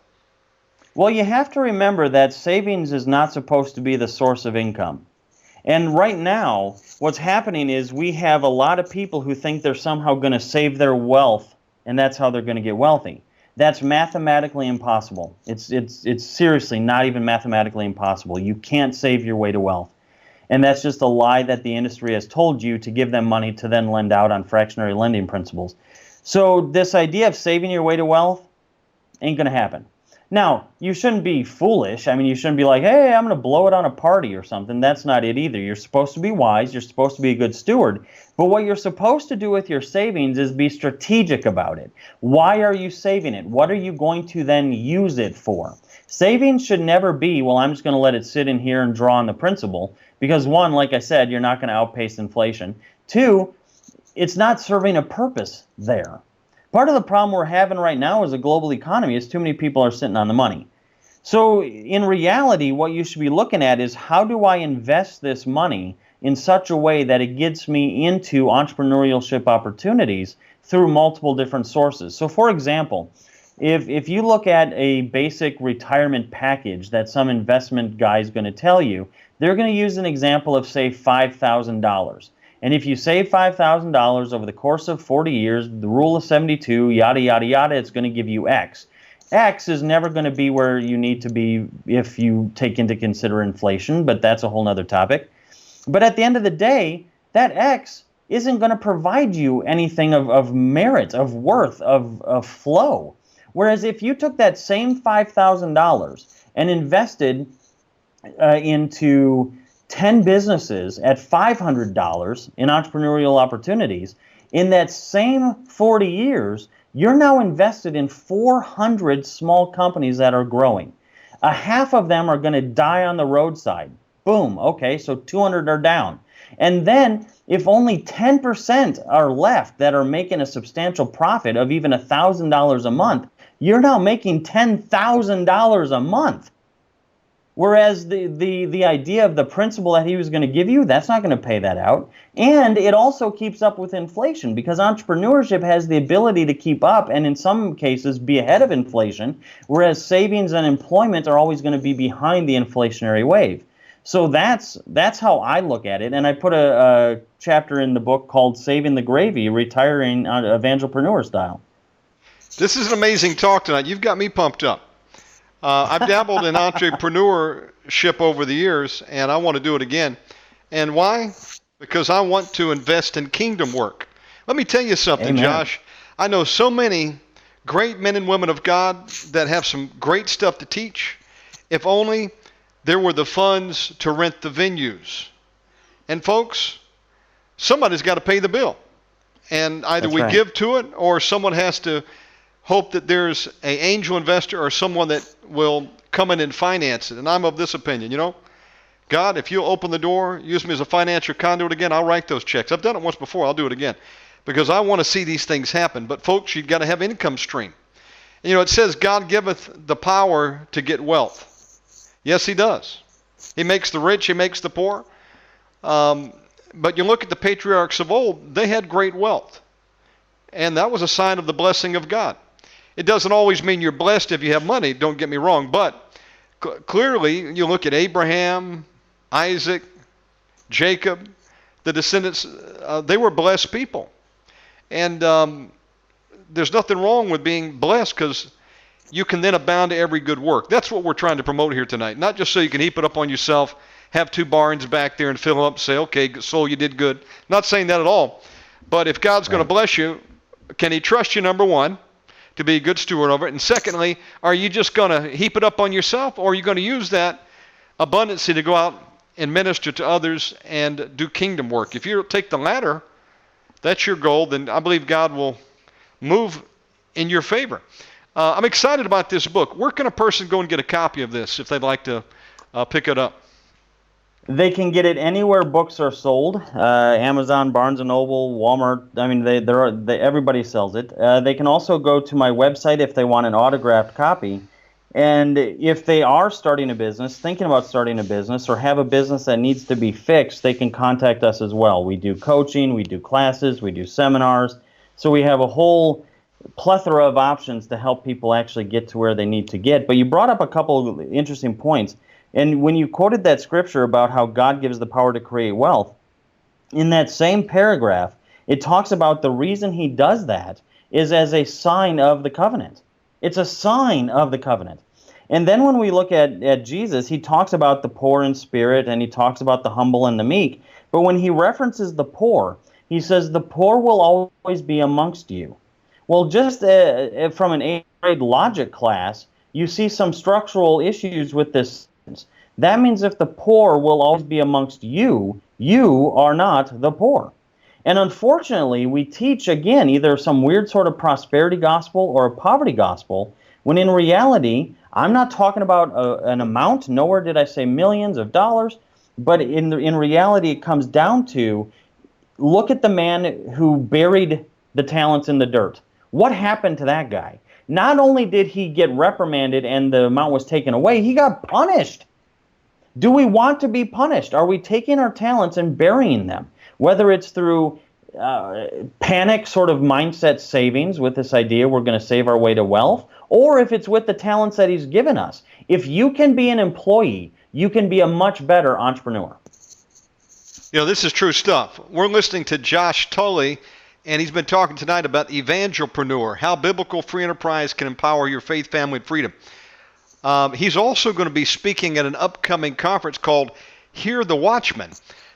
Well, you have to remember that savings is not supposed to be the source of income. And right now, what's happening is we have a lot of people who think they're somehow going to save their wealth, and that's how they're going to get wealthy. That's mathematically impossible. It's seriously not even mathematically impossible. You can't save your way to wealth. And that's just a lie that the industry has told you to give them money to then lend out on fractionary lending principles. So this idea of saving your way to wealth ain't going to happen. Now, you shouldn't be foolish. I mean, you shouldn't be like, hey, I'm going to blow it on a party or something. That's not it either. You're supposed to be wise. You're supposed to be a good steward. But what you're supposed to do with your savings is be strategic about it. Why are you saving it? What are you going to then use it for? Savings should never be, well, I'm just going to let it sit in here and draw on the principal. Because one, like I said, you're not going to outpace inflation. Two, it's not serving a purpose there. Part of the problem we're having right now as a global economy is too many people are sitting on the money. So in reality, what you should be looking at is how do I invest this money in such a way that it gets me into entrepreneurship opportunities through multiple different sources. So for example, if you look at a basic retirement package that some investment guy is going to tell you, they're going to use an example of, say, $5,000. And if you save $5,000 over the course of 40 years, the rule of 72, yada, yada, yada, it's going to give you X. X is never going to be where you need to be if you take into consider inflation, but that's a whole nother topic. But at the end of the day, that X isn't going to provide you anything of merit, of worth, of flow. Whereas if you took that same $5,000 and invested into 10 businesses at $500 in entrepreneurial opportunities, in that same 40 years, you're now invested in 400 small companies that are growing. A half of them are going to die on the roadside. Boom. Okay, so 200 are down. And then if only 10% are left that are making a substantial profit of even $1,000 a month, you're now making $10,000 a month. Whereas the idea of the principal that he was going to give you, that's not going to pay that out. And it also keeps up with inflation because entrepreneurship has the ability to keep up and in some cases be ahead of inflation, whereas savings and employment are always going to be behind the inflationary wave. So that's how I look at it. And I put a chapter in the book called Saving the Gravy, Retiring Evangelpreneur Style. This is an amazing talk tonight. You've got me pumped up. I've dabbled in entrepreneurship over the years, and I want to do it again. And why? Because I want to invest in kingdom work. Let me tell you something, Amen. Josh. I know so many great men and women of God that have some great stuff to teach. If only there were the funds to rent the venues. And folks, somebody's got to pay the bill. And either we give to it or someone has to hope that there's an angel investor or someone that will come in and finance it. And I'm of this opinion, God, if you'll open the door, use me as a financial conduit again, I'll write those checks. I've done it once before, I'll do it again. Because I want to see these things happen. But folks, you've got to have income stream. And, it says God giveth the power to get wealth. Yes, he does. He makes the rich, he makes the poor. But you look at the patriarchs of old, they had great wealth. And that was a sign of the blessing of God. It doesn't always mean you're blessed if you have money, don't get me wrong, but clearly you look at Abraham, Isaac, Jacob, the descendants, they were blessed people. And there's nothing wrong with being blessed because you can then abound to every good work. That's what we're trying to promote here tonight, not just so you can heap it up on yourself, have 2 barns back there and fill them up and say, okay, soul, you did good. Not saying that at all, but if God's going to bless you, can he trust you, number one, to be a good steward over it? And secondly, are you just going to heap it up on yourself, or are you going to use that abundancy to go out and minister to others and do kingdom work? If you take the latter, that's your goal, then I believe God will move in your favor. I'm excited about this book. Where can a person go and get a copy of this if they'd like to pick it up? They can get it anywhere books are sold. Amazon, Barnes & Noble, Walmart. I mean, everybody sells it. They can also go to my website if they want an autographed copy. And if they are starting a business, thinking about starting a business, or have a business that needs to be fixed, they can contact us as well. We do coaching, we do classes, we do seminars. So we have a whole plethora of options to help people actually get to where they need to get. But you brought up a couple of interesting points. And when you quoted that scripture about how God gives the power to create wealth, in that same paragraph, it talks about the reason he does that is as a sign of the covenant. It's a sign of the covenant. And then when we look at Jesus, he talks about the poor in spirit, and he talks about the humble and the meek. But when he references the poor, he says the poor will always be amongst you. Well, just from an 8th grade logic class, you see some structural issues with this. That means if the poor will always be amongst you, you are not the poor. And unfortunately, we teach, again, either some weird sort of prosperity gospel or a poverty gospel, when in reality, I'm not talking about an amount, nowhere did I say millions of dollars, but in reality, it comes down to, look at the man who buried the talents in the dirt. What happened to that guy? Not only did he get reprimanded and the amount was taken away, he got punished. Do we want to be punished? Are we taking our talents and burying them? Whether it's through panic sort of mindset savings with this idea we're going to save our way to wealth, or if it's with the talents that he's given us. If you can be an employee, you can be a much better entrepreneur. You know, this is true stuff. We're listening to Josh Tolley, and he's been talking tonight about Evangelpreneur, how biblical free enterprise can empower your faith, family, and freedom. He's also going to be speaking at an upcoming conference called Hear the Watchman.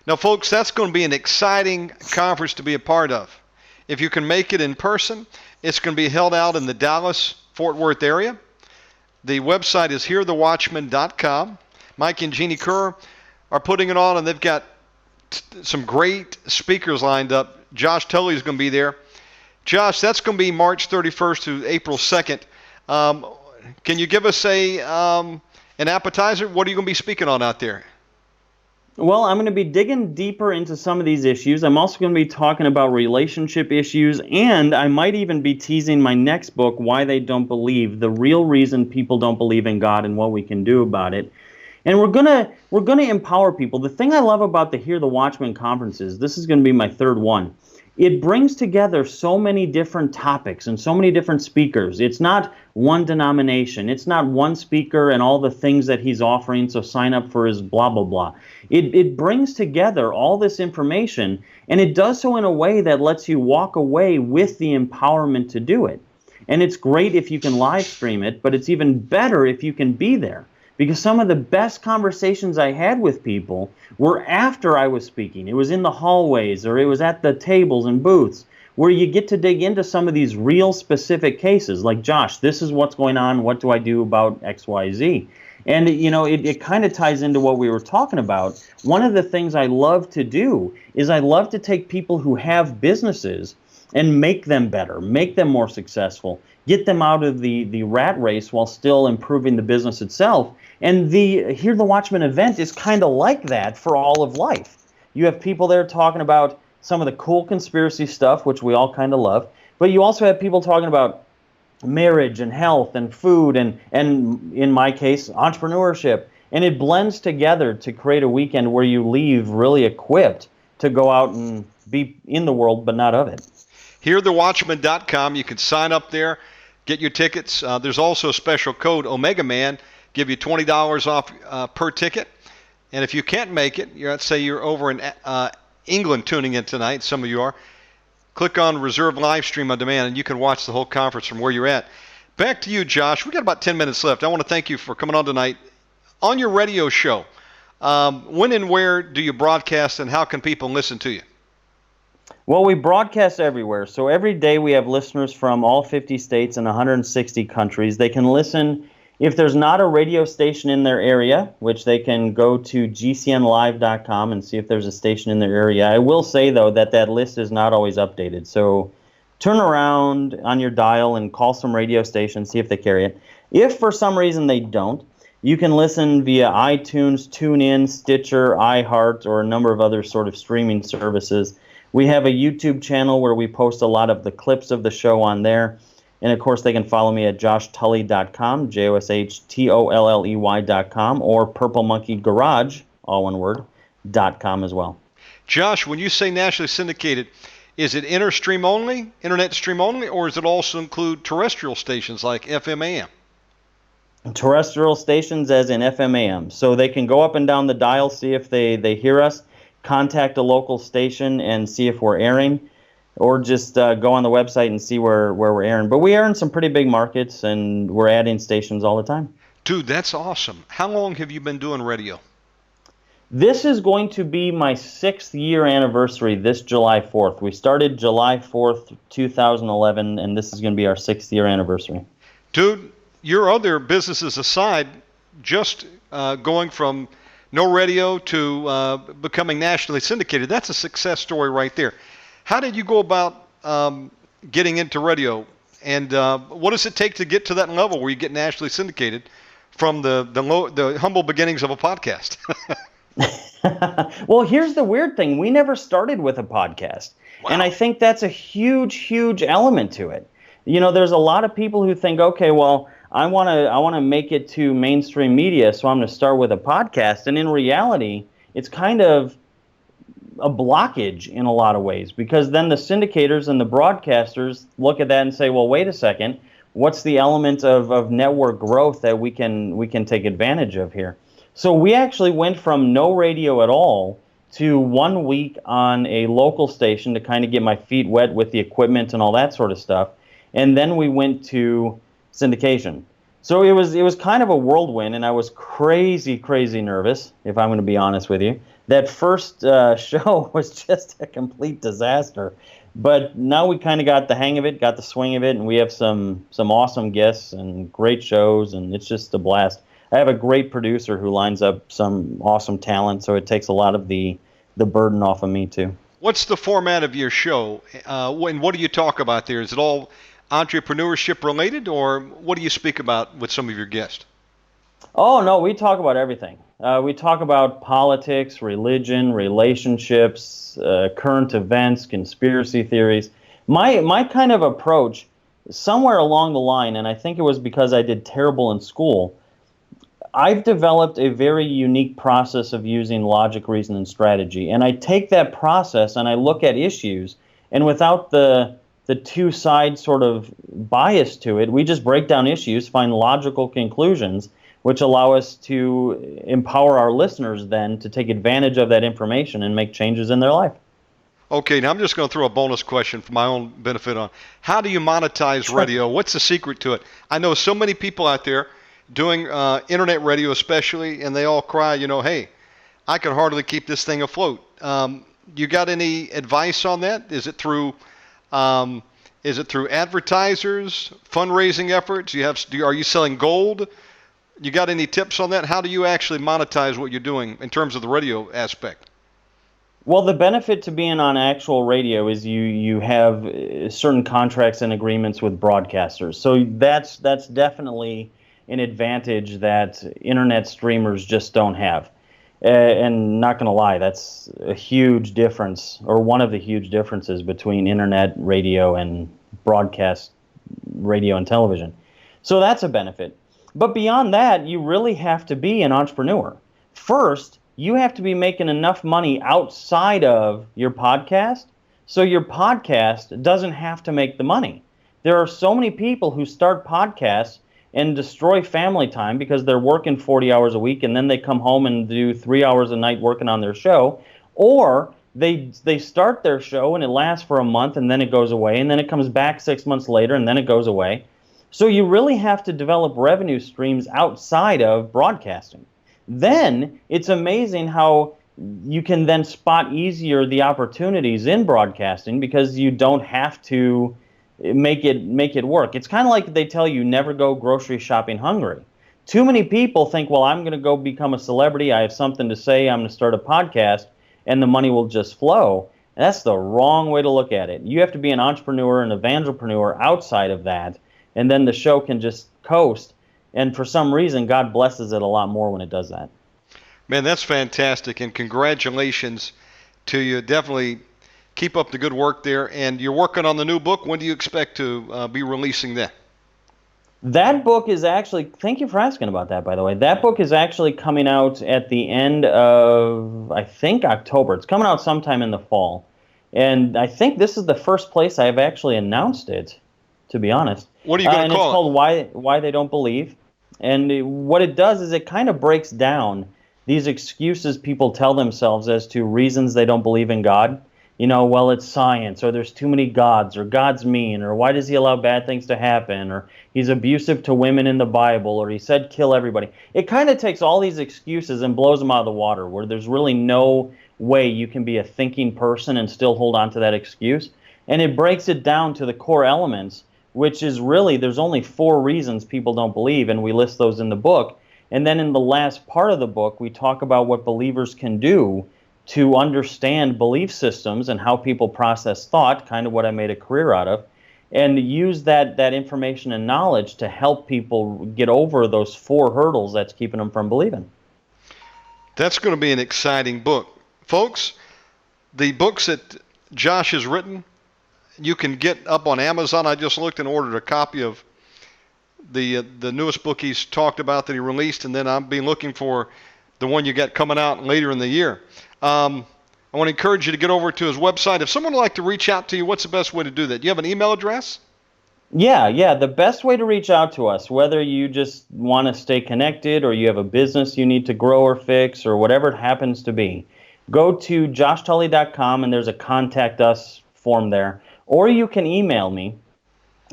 Now, folks, that's going to be an exciting conference to be a part of. If you can make it in person, it's going to be held out in the Dallas-Fort Worth area. The website is hearthewatchman.com. Mike and Jeannie Kerr are putting it on, and they've got some great speakers lined up. Josh Tolley is going to be there. Josh, that's going to be March 31st to April 2nd. Can you give us an appetizer? What are you going to be speaking on out there? Well, I'm going to be digging deeper into some of these issues. I'm also going to be talking about relationship issues, and I might even be teasing my next book, Why They Don't Believe, the real reason people don't believe in God and what we can do about it. And we're gonna empower people. The thing I love about the Hear the Watchman conferences, this is going to be my third one, it brings together so many different topics and so many different speakers. It's not one denomination. It's not one speaker and all the things that he's offering, so sign up for his blah, blah, blah. It brings together all this information, and it does so in a way that lets you walk away with the empowerment to do it. And it's great if you can live stream it, but it's even better if you can be there. Because some of the best conversations I had with people were after I was speaking. It was in the hallways, or it was at the tables and booths, where you get to dig into some of these real specific cases. Like, Josh, this is what's going on. What do I do about X, Y, Z? And, you know, it kind of ties into what we were talking about. One of the things I love to do is I love to take people who have businesses and make them better, make them more successful, get them out of the rat race while still improving the business itself. And the Hear the Watchman event is kind of like that for all of life. You have people there talking about some of the cool conspiracy stuff, which we all kind of love, but you also have people talking about marriage and health and food and in my case, entrepreneurship. And it blends together to create a weekend where you leave really equipped to go out and be in the world, but not of it. HearTheWatchman.com. You can sign up there, get your tickets. There's also a special code, OMEGAMAN, give you $20 off per ticket. And if you can't make it, let's say you're over in England tuning in tonight, some of you are, click on Reserve Live Stream on Demand, and you can watch the whole conference from where you're at. Back to you, Josh. We got about 10 minutes left. I want to thank you for coming on tonight. On your radio show, when and where do you broadcast, and how can people listen to you? Well, we broadcast everywhere. So every day we have listeners from all 50 states and 160 countries. They can listen. If there's not a radio station in their area, which they can go to gcnlive.com and see if there's a station in their area. I will say, though, that list is not always updated. So turn around on your dial and call some radio stations, see if they carry it. If for some reason they don't, You can listen via iTunes, TuneIn, Stitcher, iHeart, or a number of other sort of streaming services. We have a YouTube channel where we post a lot of the clips of the show on there. And, of course, they can follow me at joshtolley.com, JOSHTOLLEY.com, or Purple Monkey Garage, all one word, .com as well. Josh, when you say nationally syndicated, is it internet stream only, or does it also include terrestrial stations like FM AM? Terrestrial stations as in FM AM. So they can go up and down the dial, see if they hear us, contact a local station and see if we're airing, or just go on the website and see where we're airing. But we air in some pretty big markets, and we're adding stations all the time. Dude, that's awesome. How long have you been doing radio? This is going to be my 6th year anniversary this July 4th. We started July 4th, 2011, and this is going to be our 6th year anniversary. Dude, your other businesses aside, just going from no radio to becoming nationally syndicated, that's a success story right there. How did you go about getting into radio, and what does it take to get to that level where you get nationally syndicated from the humble beginnings of a podcast? Well, here's the weird thing. We never started with a podcast. Wow. And I think that's a huge, huge element to it. You know, there's a lot of people who think, okay, well, I want to make it to mainstream media, so I'm going to start with a podcast. And in reality, it's kind of a blockage in a lot of ways, because then the syndicators and the broadcasters look at that and say, well, wait a second, what's the element of network growth that we can take advantage of here? So we actually went from no radio at all to 1 week on a local station to kind of get my feet wet with the equipment and all that sort of stuff. And then we went to syndication. So it was kind of a whirlwind, and I was crazy nervous, if I'm going to be honest with you. That first show was just a complete disaster. But now we kind of got the hang of it, got the swing of it, and we have some awesome guests and great shows, and it's just a blast. I have a great producer who lines up some awesome talent, so it takes a lot of the burden off of me too. What's the format of your show, and what do you talk about there? Is it all entrepreneurship related, or what do you speak about with some of your guests? Oh, no, we talk about everything. We talk about politics, religion, relationships, current events, conspiracy theories. My kind of approach, somewhere along the line, and I think it was because I did terrible in school, I've developed a very unique process of using logic, reason, and strategy. And I take that process and I look at issues, and without the two-side sort of bias to it, we just break down issues, find logical conclusions, which allow us to empower our listeners then to take advantage of that information and make changes in their life. Okay, now I'm just going to throw a bonus question for my own benefit on how do you monetize radio? What's the secret to it? I know so many people out there doing internet radio especially, and they all cry, hey, I can hardly keep this thing afloat. You got any advice on that? Is it through advertisers, fundraising efforts? Are you selling gold? You got any tips on that? How do you actually monetize what you're doing in terms of the radio aspect? Well, the benefit to being on actual radio is you have certain contracts and agreements with broadcasters. So that's definitely an advantage that internet streamers just don't have. And not going to lie, that's a huge difference, or one of the huge differences between internet radio and broadcast radio and television. So that's a benefit. But beyond that, you really have to be an entrepreneur. First, you have to be making enough money outside of your podcast, so your podcast doesn't have to make the money. There are so many people who start podcasts and destroy family time because they're working 40 hours a week, and then they come home and do 3 hours a night working on their show, or they start their show and it lasts for a month and then it goes away, and then it comes back 6 months later and then it goes away. So you really have to develop revenue streams outside of broadcasting. Then it's amazing how you can then spot easier the opportunities in broadcasting because you don't have to make it work. It's kind of like they tell you never go grocery shopping hungry. Too many people think, well, I'm going to go become a celebrity. I have something to say. I'm going to start a podcast, and the money will just flow. And that's the wrong way to look at it. You have to be an entrepreneur, an evangelpreneur outside of that, and then the show can just coast. And for some reason, God blesses it a lot more when it does that. Man, that's fantastic, and congratulations to you. Definitely keep up the good work there. And you're working on the new book. When do you expect to be releasing that? That book is actually, thank you for asking about that, by the way. That book is actually coming out at the end of, I think, October. It's coming out sometime in the fall. And I think this is the first place I've actually announced it, to be honest. What are you going to call it? And it's called Why They Don't Believe. And what it does is it kind of breaks down these excuses people tell themselves as to reasons they don't believe in God. You know, well, it's science, or there's too many gods, or God's mean, or why does he allow bad things to happen, or he's abusive to women in the Bible, or he said kill everybody. It kind of takes all these excuses and blows them out of the water, where there's really no way you can be a thinking person and still hold on to that excuse. And it breaks it down to the core elements, which is really, there's only 4 reasons people don't believe, and we list those in the book. And then in the last part of the book, we talk about what believers can do to understand belief systems and how people process thought, kind of what I made a career out of, and use that information and knowledge to help people get over those 4 hurdles that's keeping them from believing. That's going to be an exciting book. Folks, the books that Josh has written, you can get up on Amazon. I just looked and ordered a copy of the newest book he's talked about that he released, and then I'll be looking for the one you got coming out later in the year. I want to encourage you to get over to his website. If someone would like to reach out to you, what's the best way to do that? Do you have an email address? Yeah. The best way to reach out to us, whether you just want to stay connected or you have a business you need to grow or fix or whatever it happens to be, go to joshtully.com and there's a contact us form there. Or you can email me.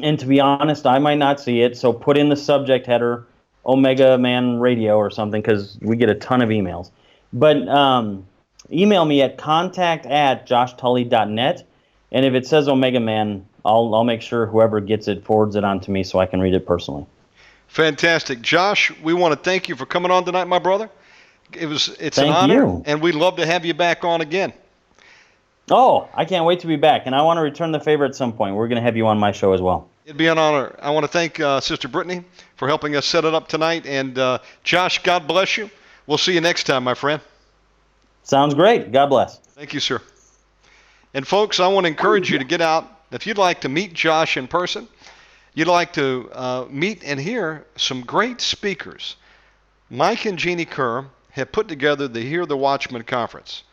And to be honest, I might not see it, so put in the subject header, OMEGAMAN Radio or something, because we get a ton of emails. But email me at contact@joshtully.net, and if it says OMEGAMAN, I'll make sure whoever gets it forwards it on to me so I can read it personally. Fantastic. Josh, we want to thank you for coming on tonight, my brother. It's an honor, and we'd love to have you back on again. Oh, I can't wait to be back, and I want to return the favor at some point. We're going to have you on my show as well. It'd be an honor. I want to thank Sister Brittany for helping us set it up tonight, and Josh, God bless you. We'll see you next time, my friend. Sounds great. God bless. Thank you, sir. And folks, I want to encourage you to get out. If you'd like to meet Josh in person, you'd like to meet and hear some great speakers. Mike and Jeannie Kerr have put together the Hear the Watchman Conference.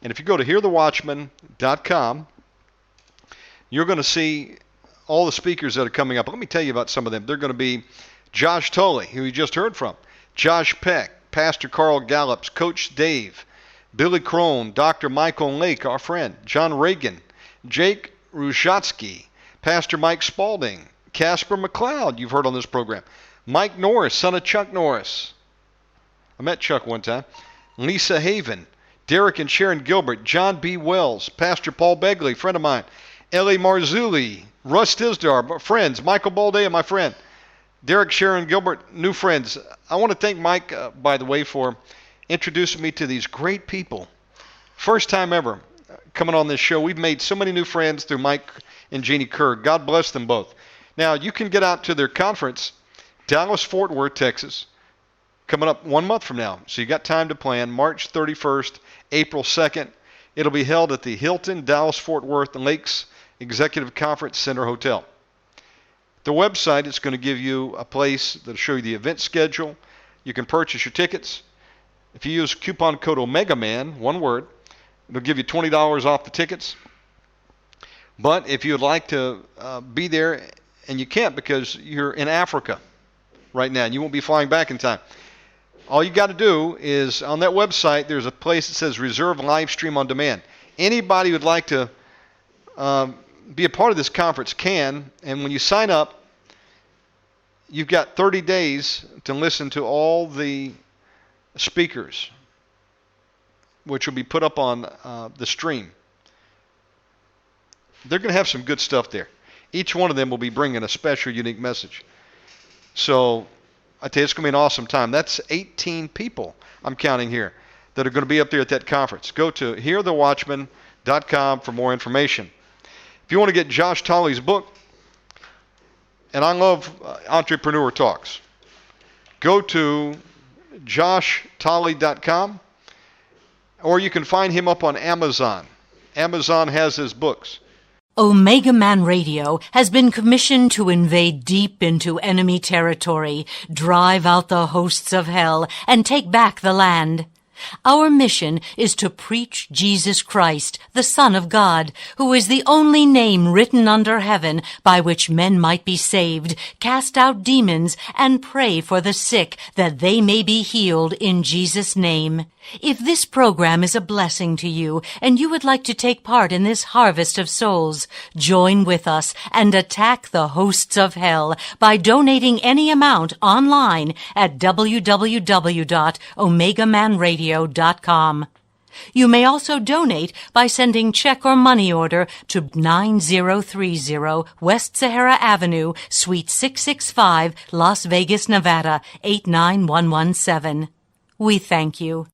And if you go to hearthewatchman.com, you're going to see all the speakers that are coming up. Let me tell you about some of them. They're going to be Josh Tolley, who you just heard from, Josh Peck, Pastor Carl Gallups, Coach Dave, Billy Crone, Dr. Michael Lake, our friend, John Reagan, Jake Rushatsky, Pastor Mike Spalding, Casper McLeod, you've heard on this program, Mike Norris, son of Chuck Norris. I met Chuck one time. Lisa Haven, Derek and Sharon Gilbert, John B. Wells, Pastor Paul Begley, friend of mine, Ellie Marzulli, Russ Tisdar, friends, Michael Baldea, my friend, Derek, Sharon Gilbert, new friends. I want to thank Mike, by the way, for introducing me to these great people. First time ever coming on this show. We've made so many new friends through Mike and Jeannie Kerr. God bless them both. Now, you can get out to their conference, Dallas-Fort Worth, Texas, coming up 1 month from now. So you got time to plan. March 31st, April 2nd. It'll be held at the Hilton Dallas-Fort Worth Lakes Executive Conference Center Hotel. The website is going to give you a place that'll show you the event schedule. You can purchase your tickets. If you use coupon code OMEGAMAN, one word, it'll give you $20 off the tickets. But if you'd like to be there, and you can't because you're in Africa right now and you won't be flying back in time, all you got to do is on that website, there's a place that says Reserve Live Stream on Demand. Anybody who'd like to be a part of this conference can, and when you sign up, you've got 30 days to listen to all the speakers, which will be put up on the stream. They're going to have some good stuff there. Each one of them will be bringing a special, unique message. So I tell you, it's going to be an awesome time. That's 18 people I'm counting here that are going to be up there at that conference. Go to hearthewatchman.com for more information. If you want to get Josh Tolley's book, and I love Entrepreneur Talks. go to joshtolley.com, or you can find him up on Amazon. Amazon has his books. Omega Man Radio has been commissioned to invade deep into enemy territory, drive out the hosts of hell, and take back the land. Our mission is to preach Jesus Christ, the Son of God, who is the only name written under heaven by which men might be saved, cast out demons, and pray for the sick that they may be healed in Jesus' name. If this program is a blessing to you and you would like to take part in this harvest of souls, join with us and attack the hosts of hell by donating any amount online at www.omegamanradio.com. You may also donate by sending check or money order to 9030 West Sahara Avenue, Suite 665, Las Vegas, Nevada, 89117. We thank you.